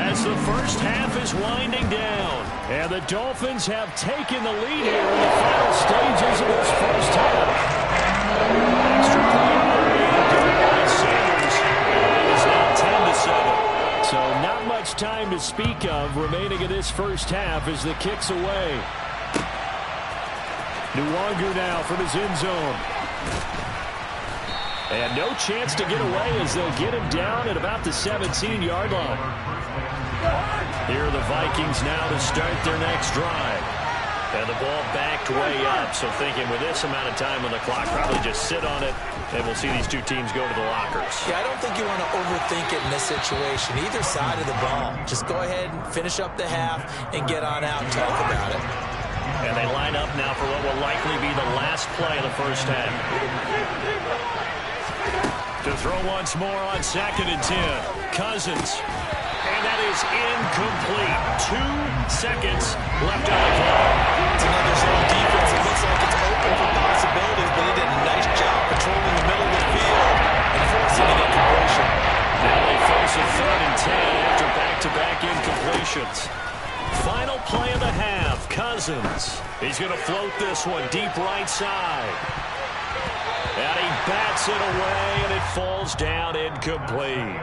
as the first half is winding down. And the Dolphins have taken the lead here in the final stages of this first half. Extra point by Sanders. It is now 10-7. So not much time to speak of remaining in this first half as the kick's away. Nwangu now from his end zone. And no chance to get away as they'll get him down at about the 17-yard line. Here are the Vikings now to start their next drive. And the ball backed way up, so thinking with this amount of time on the clock, probably just sit on it, and we'll see these two teams go to the lockers. Yeah, I don't think you want to overthink it in this situation. Either side of the ball. Just go ahead and finish up the half and get on out and talk about it. And they line up now for what will likely be the last play of the first half. To throw once more on 2nd and 10. Cousins. And that is incomplete. 2 seconds left on the clock. It's another zone defense. It looks like it's open for possibilities, but he did a nice job patrolling the middle of the field and forcing an incompletion. Now they face a 3rd and 10 after back-to-back incompletions. Final play of the half. Cousins. He's going to float this one deep right side. And he bats it away, and it falls down incomplete.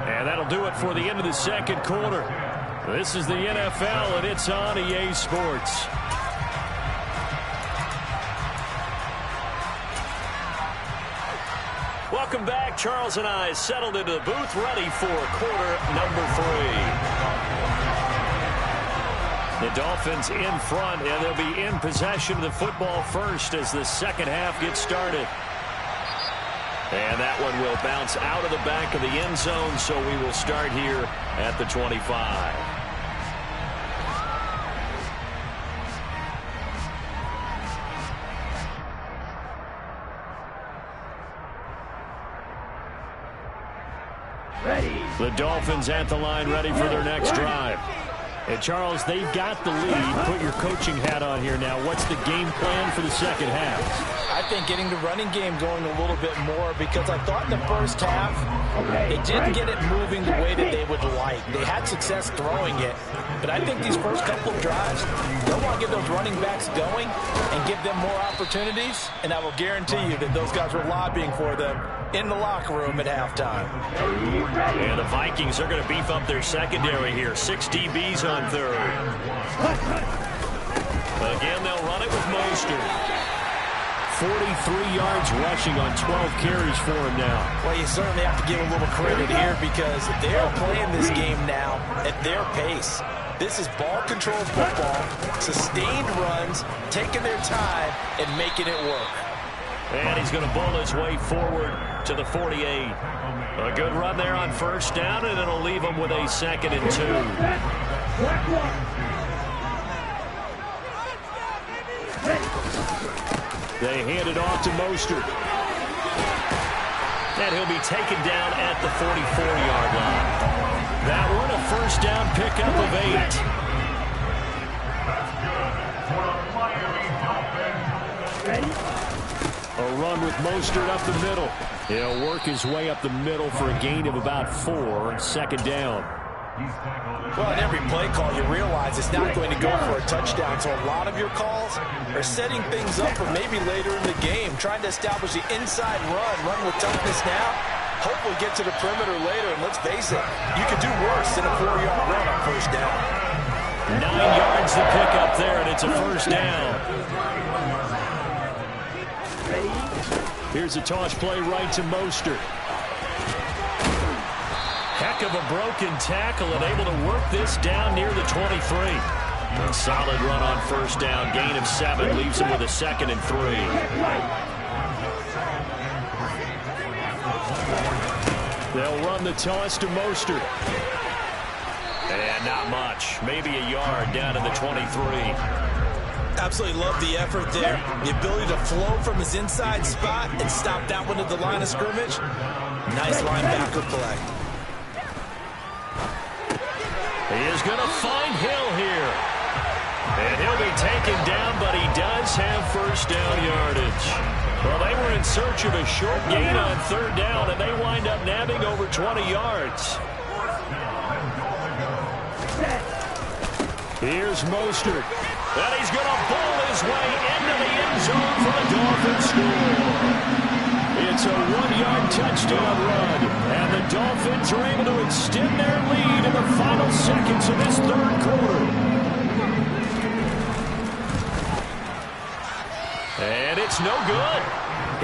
And that'll do it for the end of the second quarter. This is the NFL, and it's on EA Sports. Welcome back. Charles and I settled into the booth, ready for quarter number 3. The Dolphins in front, and they'll be in possession of the football first as the second half gets started. And that one will bounce out of the back of the end zone, so we will start here at the 25. Ready. The Dolphins at the line, ready for their next drive. And Charles, they've got the lead. Put your coaching hat on here now. What's the game plan for the second half? I think getting the running game going a little bit more, because I thought in the first half they didn't get it moving the way that they would like. They had success throwing it, but I think these first couple of drives, they'll want to get those running backs going and give them more opportunities, and I will guarantee you that those guys were lobbying for them in the locker room at halftime. And the Vikings are going to beef up their secondary here. 6 DBs on 3rd. Again, they'll run it with Mostert. 43 yards rushing on 12 carries for him now. Well, you certainly have to give a little credit here because they're playing this game now at their pace. This is ball control football, sustained runs, taking their time and making it work. And he's going to bowl his way forward to the 48. A good run there on first down, and it'll leave him with a 2nd and 2. They hand it off to Mostert. And he'll be taken down at the 44-yard line. That one a first down pickup of 8. A run with Mostert up the middle. He'll work his way up the middle for a gain of about 4. 2nd down. Well, in every play call, you realize it's not going to go for a touchdown. So a lot of your calls are setting things up for maybe later in the game, trying to establish the inside run with toughness now, hopefully get to the perimeter later. And let's face it, you could do worse than a 4-yard run on first down. 9 yards to pick up there, and it's a first down. Here's a toss play right to Mostert. Heck of a broken tackle and able to work this down near the 23. A solid run on first down. Gain of 7 leaves him with a 2nd and 3. They'll run the toss to Mostert. And not much. Maybe a yard down to the 23. Absolutely love the effort there. The ability to flow from his inside spot and stop that one at the line of scrimmage. Nice linebacker play. He is going to find Hill here. And he'll be taken down, but he does have first down yardage. Well, they were in search of a short gain on third down, and they wind up nabbing over 20 yards. Here's Mostert. And he's going to bowl his way into the end zone for the Dolphins score. It's a 1-yard touchdown run, and the Dolphins are able to extend their lead in the final seconds of this third quarter. And it's no good.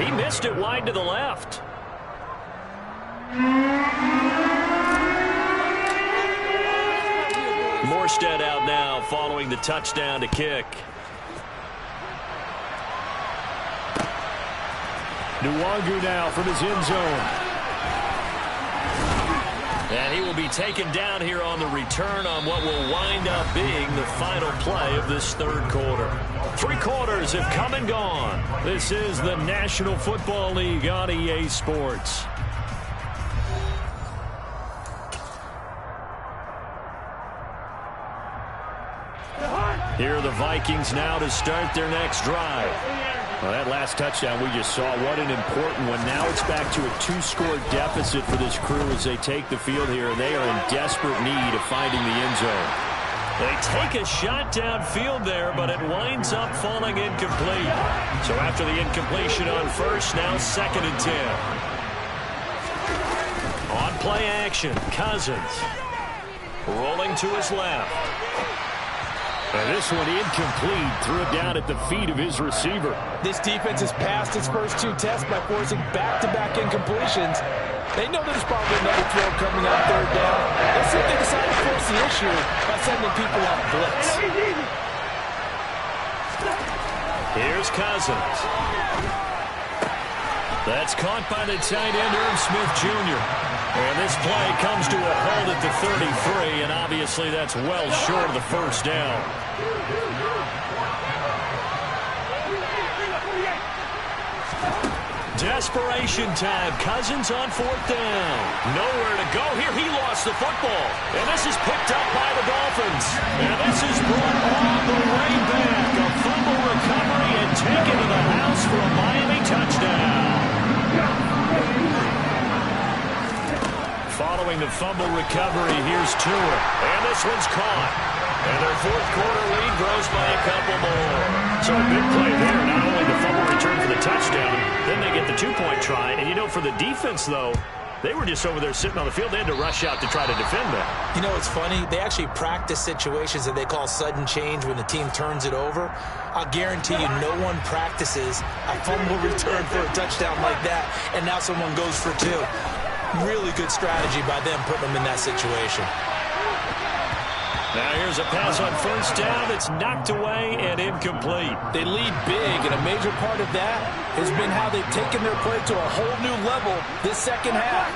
He missed it wide to the left. Morstead out now following the touchdown to kick. Nwangu now from his end zone. And he will be taken down here on the return on what will wind up being the final play of this third quarter. 3 quarters have come and gone. This is the National Football League on EA Sports. Here are the Vikings now to start their next drive. Well, that last touchdown we just saw, what an important one. Now it's back to a 2-score deficit for this crew as they take the field here, and they are in desperate need of finding the end zone. They take a shot downfield there, but it winds up falling incomplete. So after the incompletion on first, now 2nd and 10. On play action, Cousins. Rolling to his left. And this one incomplete, threw it down at the feet of his receiver. This defense has passed its first 2 tests by forcing back-to-back incompletions. They know there's probably another throw coming on third down. Let's see if they decide to force the issue by sending people on blitz. Here's Cousins. That's caught by the tight end, Irv Smith Jr. And this play comes to a hold at the 33, and obviously that's well short of the first down. Desperation time. Cousins on 4th down. Nowhere to go here. He lost the football. And this is picked up by the Dolphins. And this is brought all the way back. A fumble recovery and taken to the house for a Miami touchdown. Following the fumble recovery, here's Tua. And this one's caught. And their 4th quarter lead grows by a couple more. So a big play there. Not only the fumble return for the touchdown, then they get the 2-point try. And, you know, for the defense, though, they were just over there sitting on the field. They had to rush out to try to defend that. You know, it's funny. They actually practice situations that they call sudden change when the team turns it over. I'll guarantee you no one practices a fumble return for a touchdown like that, and now someone goes for 2. Really good strategy by them putting them in that situation. Now here's a pass on first down. It's knocked away and incomplete. They lead big, and a major part of that has been how they've taken their play to a whole new level this second half.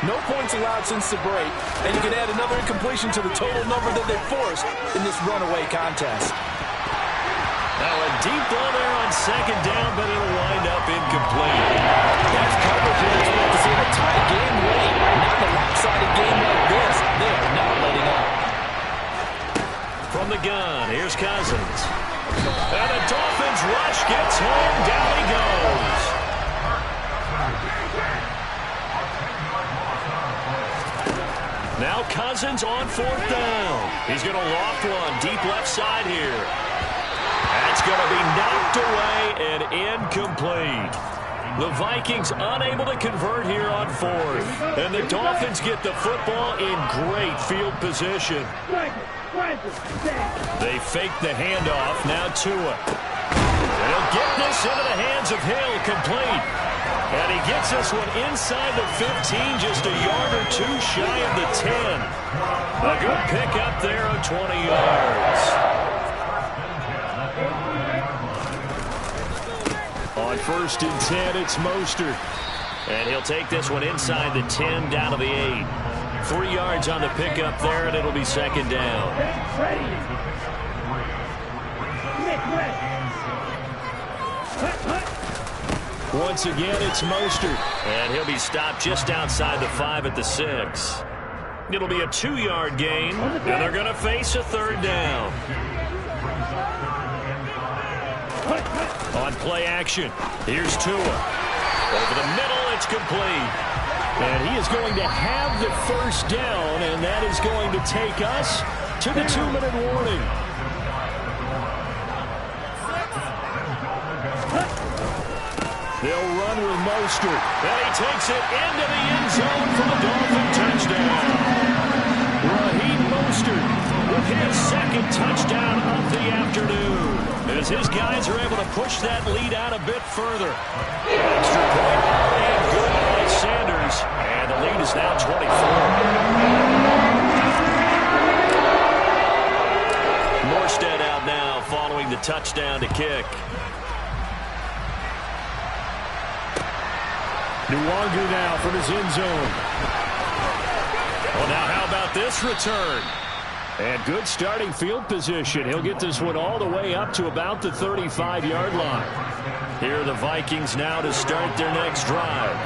No points allowed since the break, and you can add another incompletion to the total number that they've forced in this runaway contest. Now a deep ball there on 2nd down, but it'll wind up incomplete. That's coverage here. It's what to see in a tie game late. Not in a lopsided game like this. They are not letting up. From the gun, here's Cousins. And the Dolphins rush gets home. Down he goes. Now Cousins on 4th down. He's going to loft one deep left side here. That's going to be knocked away and incomplete. The Vikings unable to convert here on 4th. And the Dolphins get the football in great field position. They fake the handoff. Now Tua. And he'll get this into the hands of Hill, complete. And he gets this one inside the 15, just a yard or 2 shy of the 10. A good pickup there of 20 yards. On 1st and 10, it's Mostert. And he'll take this one inside the 10, down to the 8. 3 yards on the pickup there, and it'll be second down. Ready. Once again, it's Mostert. And he'll be stopped just outside the 5 at the 6. It'll be a 2-yard gain, and they're going to face a third down. On play action, here's Tua. Over the middle, it's complete. And he is going to have the first down, and that is going to take us to the 2-minute warning. They'll run with Mostert. And he takes it into the end zone for the Dolphin touchdown. Raheem Mostert with his second touchdown of the afternoon, as his guys are able to push that lead out a bit further. Extra point and good by Sanders. And the lead is now 24. Morstead out now following the touchdown to kick. Nwangu now from his end zone. Well, now how about this return? And good starting field position. He'll get this one all the way up to about the 35-yard line. Here are the Vikings now to start their next drive.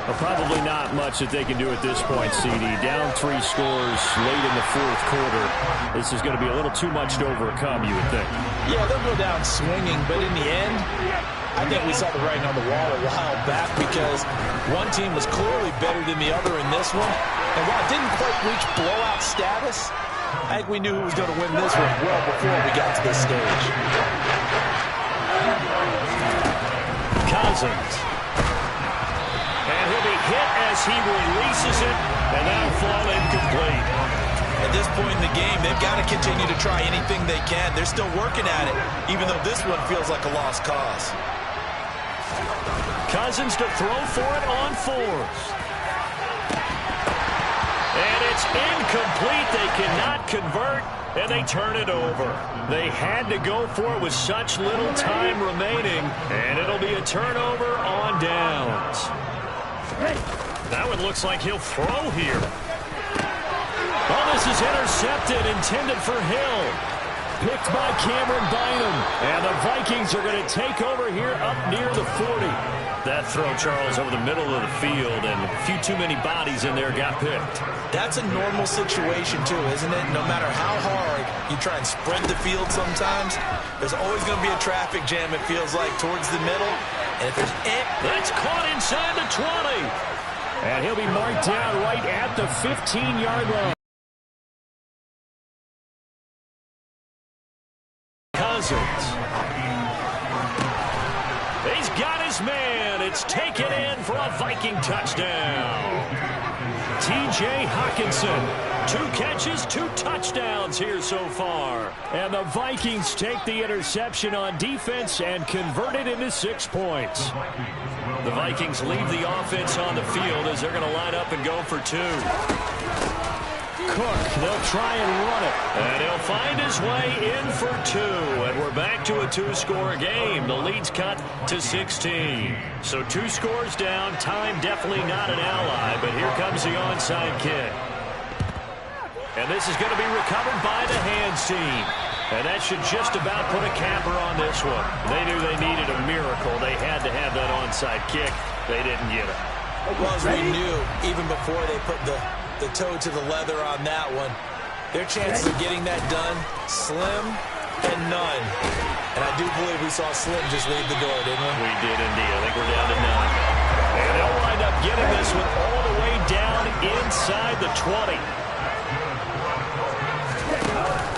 Well, probably not much that they can do at this point, CD. Down 3 scores late in the 4th quarter. This is going to be a little too much to overcome, you would think. Yeah, they'll go down swinging, but in the end, I think we saw the writing on the wall a while back because one team was clearly better than the other in this one. And while it didn't quite reach blowout status, I think we knew who was going to win this one well before we got to this stage. Cousins. And he'll be hit as he releases it, and that'll fall incomplete. At this point in the game, they've got to continue to try anything they can. They're still working at it, even though this one feels like a lost cause. Cousins to throw for it on 4th. And it's incomplete. They cannot convert, and they turn it over. They had to go for it with such little time remaining, and it'll be a turnover on downs. That one looks like he'll throw here. Oh, this is intercepted, intended for Hill. Picked by Cameron Bynum. And the Vikings are going to take over here up near the 40. That throw, Charles, over the middle of the field, and a few too many bodies in there got picked. That's a normal situation, too, isn't it? No matter how hard you try and spread the field sometimes, there's always going to be a traffic jam, it feels like, towards the middle. And if there's that's caught inside the 20. And he'll be marked down right at the 15-yard line. Cousins. He's got his man. It's taken in for a Viking touchdown. T.J. Hawkinson. 2 catches, 2 touchdowns here so far. And the Vikings take the interception on defense and convert it into 6 points. The Vikings leave the offense on the field as they're going to line up and go for 2. Cook, they'll try and run it. And he'll find his way in for 2. And we're back to a 2-score game. The lead's cut to 16. So 2 scores down. Time definitely not an ally. But here comes the onside kick. And this is going to be recovered by the hands team. And that should just about put a capper on this one. They knew they needed a miracle. They had to have that onside kick. They didn't get it. Well, as we knew, even before they put the toe to the leather on that one, their chances of getting that done, slim and none. And I do believe we saw Slim just leave the door, didn't we? We did indeed. I think we're down to none. And they'll wind up getting this one all the way down inside the 20.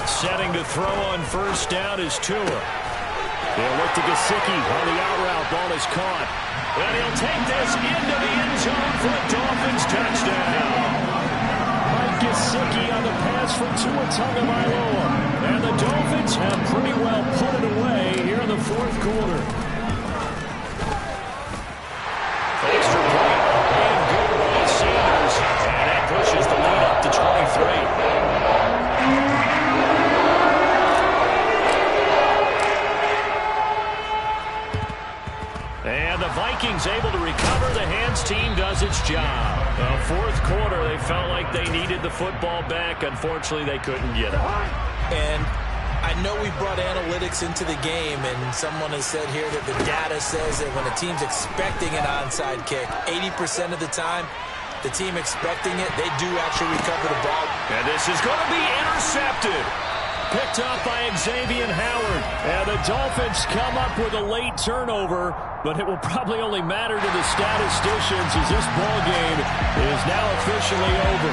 Setting to throw on first down is Tua. They'll look to Gesicki on the out route. Ball is caught. And he'll take this into the end zone for a Dolphins touchdown. Gesicki on the pass from Tua Tagovailoa. And the Dolphins have pretty well put it away here in the 4th quarter. Extra point and good by Sanders. And that pushes the lead up to 23. And the Vikings able to recover. The hands team does its job. Fourth quarter, they felt like they needed the football back. Unfortunately, they couldn't get it. And I know we brought analytics into the game, and someone has said here that the data says that when a team's expecting an onside kick, 80% of the time, the team expecting it, they do actually recover the ball. And this is going to be intercepted. Picked up by Xavier Howard. And the Dolphins come up with a late turnover, but it will probably only matter to the statisticians as this ball game is now officially over.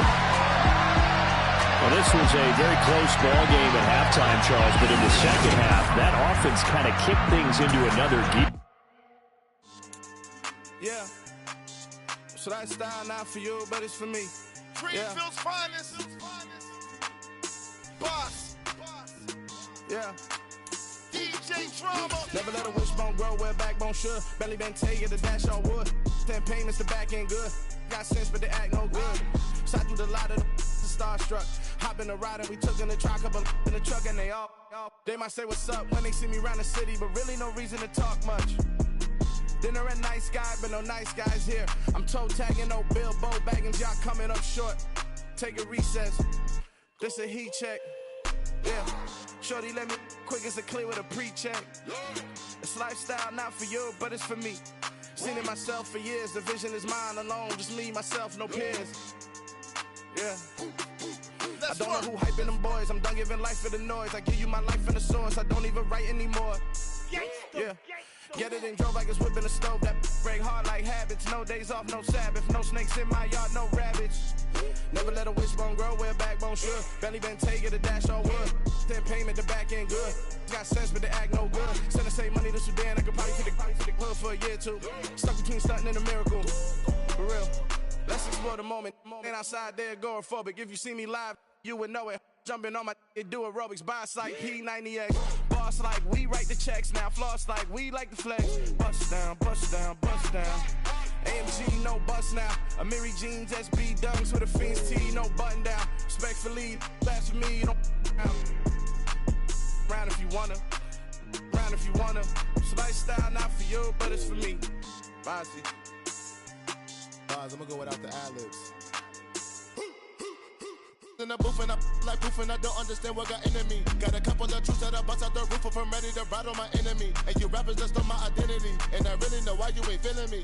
Well, this was a very close ball game at halftime, Charles, but in the second half, that offense kind of kicked things into another gear. Yeah. So that style not for you, but it's for me. Greenfield's finest. Boss. Yeah. DJ Drama. Never let a wishbone grow where a backbone should. Belly been take it, the dash on wood. 10 payments, the back end good. Got sense, but they act no good. Shot through the lot of the starstruck. Hop in the ride and we took in the truck, up in the truck and they all. They might say what's up when they see me around the city, but really no reason to talk much. Dinner a nice guy, but no nice guys here. I'm toe tagging, no Bilbo bagging, y'all coming up short. Take a recess. This a heat check. Yeah. Shorty let me quick as a clear with a pre-check. It's lifestyle not for you, but it's for me. Seen it myself for years. The vision is mine alone. Just me, myself, no peers. Yeah. I don't know who hyping them boys. I'm done giving life for the noise. I give you my life in the source. I don't even write anymore. Yeah. Get it and drove like it's whipping the stove. That break hard like habits. No days off, no Sabbath. No snakes in my yard, no rabbits. Never let a wishbone grow where a backbone should. Belly been take it, a dash on wood. 10 payment, the back end good. Got sense, but they act no good. Send the same money to Sudan. I could probably fit the club for a year or two. Stuck between stunting and a miracle. For real. Let's explore the moment. Ain't outside there agoraphobic. If you see me live, you would know it. Jumping on my do aerobics, boss like P90X. Boss like we write the checks now. Floss like we like the flex. Bust down, bust down, bust down. AMG, no bust now. Amiri jeans, SB dunks with a Fiends T, no button down. Respectfully, that's for me, you don't round if you wanna. Round if you wanna. It's lifestyle not for you, but it's for me. Bossy. I'm gonna go without the ad-libs. In the booth and I like proof and I don't understand what got into me. Got a couple of truths that I bust out the roof of. I'm ready to ride on my enemy. And you rappers just stole my identity. And I really know why you ain't feeling me.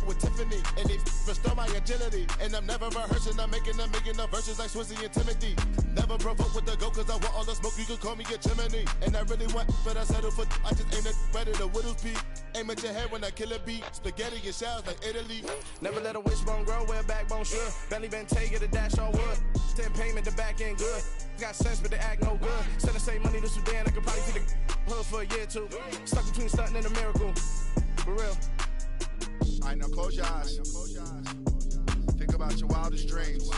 With Tiffany and they restore my agility. And I'm never rehearsing. I'm making the verses like Swizzy and Timothy. Never provoke with the go cause I want all the smoke. You can call me a chimney. And I really want, but I settle for. I just aim at ready to whittles peak. Aim at your head when I kill a beat. Spaghetti and shells like Italy. Never let a wishbone grow where a backbone should. Belly been take it, a dash on wood. 10 payment, the back end good. Got sense, but they act no good. Send the same money to Sudan. I could probably see the hood for a year or two. Stuck between stunting and a miracle. For real. Alright, now close your eyes. Think about your wildest dreams.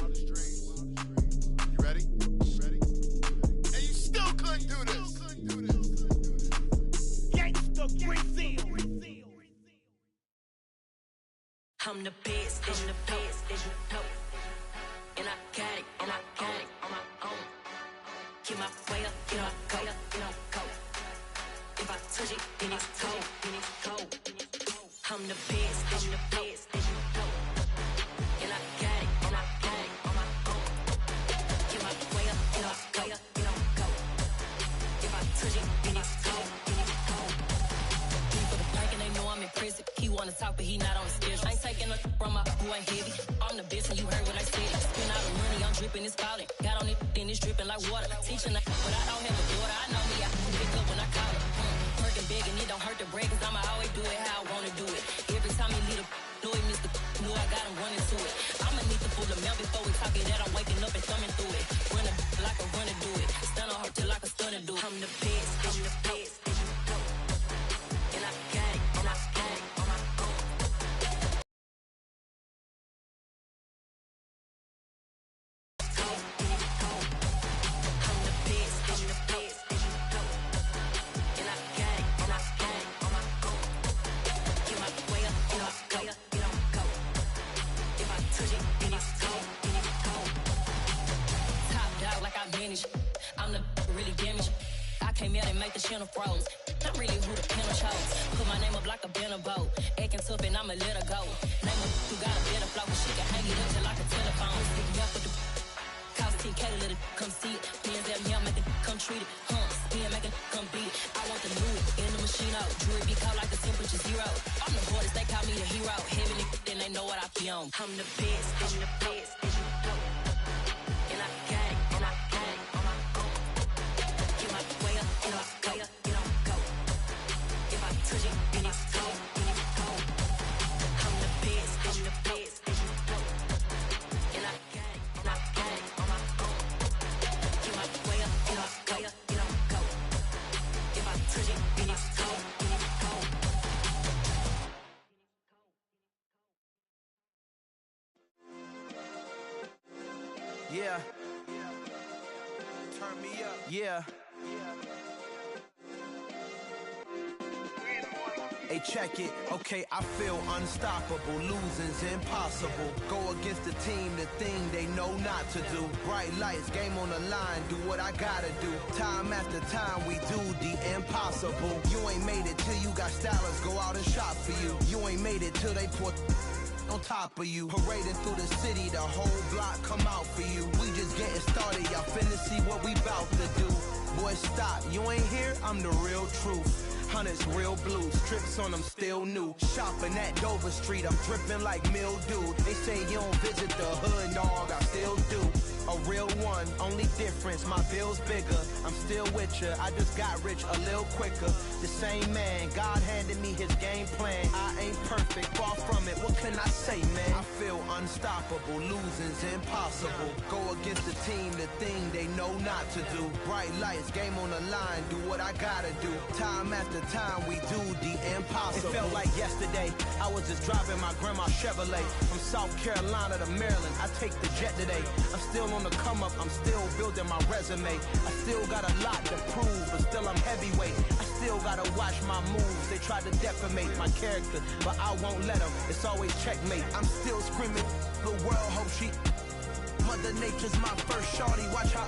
You ready? And you still couldn't do this. Gangsta Brazil. I'm the best, I'm the best, as you know. And I got it, and I got it on my own. Get my way up, get my go, go. If I touch it, then it's cold, then it's cold. I'm the best, I'm the best, as you know. And I got it, and I got it on my own. Get my way up, get my go. If I touch it, then it's cold, then it's cold. For the park and they know I'm in prison. He wanna talk, but he not on the schedule. I ain't taking no from my boy heavy. I'm the best, and you heard what I said. Spend all the money, I'm dripping, it's falling. Got on it, then it's dripping like water. Teaching her, but I don't have a daughter. I know me, I can pick up when I call her. Working big, and it don't hurt the break, cause I'ma always do it how I wanna do it. Every time he lead a know he missed the know I got him running to it. I'ma need to pull the mail before we talk it that I'm waking up and thumbing through it. Run a like a runner do it. Stun on her till like a stunner do it. I'm the best, I'm the best. And I got it, and I got it on my own. I'm the really damaged. I came out and make the channel froze. Not really who the panel chose. Put my name up like a banner. in a boat. Acting tough and I'ma let her go. Name her who got a better flow, 'cause she can hang it up just like a telephone. Stick me up with the cost 10K to let it come see it. Hands at me, I make it come treat it. Spin, make it come beat it. I want the new in the machine out. Jewelry get caught like the temperature 0. I'm the boys, they call me the hero. Heaven and then they know what I be on. I'm the best, and you know. And I got it, and I got it on my own. Get my way up, and I go, you don't go. If I touch it, then it's cold, then it's cold. I'm the best, and you know. And I got it, and I got it on my own. Get my way up, and I go, you don't go. If I touch it, then it's cold, then it's cold. Yeah. Turn me up. Yeah. Hey, check it. Okay, I feel unstoppable. Losing's impossible. Go against the team, the thing they know not to do. Bright lights, game on the line, do what I gotta do. Time after time, we do the impossible. You ain't made it till you got stylers go out and shop for you. You ain't made it till they put on top of you. Parading through the city, the whole block come out for you. We just getting started, y'all finna see what we bout to do. Boy, stop, you ain't here, I'm the real truth. Hundreds real blue, strips on them still new. Shopping at Dover Street, I'm dripping like mildew. They say you don't visit the hood, dog, I still do. A real one, only difference, my bill's bigger. I'm still with ya, I just got rich a little quicker. The same man, God handed me his game plan. I ain't perfect, far from it, what can I say, man? I feel unstoppable, losing's impossible. Go against the team, the thing they know not to do. Bright lights, game on the line, do what I gotta do. Time after time, we do the impossible. It felt like yesterday, I was just driving my grandma's Chevrolet. From South Carolina to Maryland, I take the jet today. I'm still on the come up, I'm still building my resume. I still got a lot to prove, but still I'm heavyweight. I still gotta watch my moves. They tried to defamate my character, but I won't let them. It's always checkmate. I'm still screaming, the world hope she. Mother Nature's my first shorty, watch how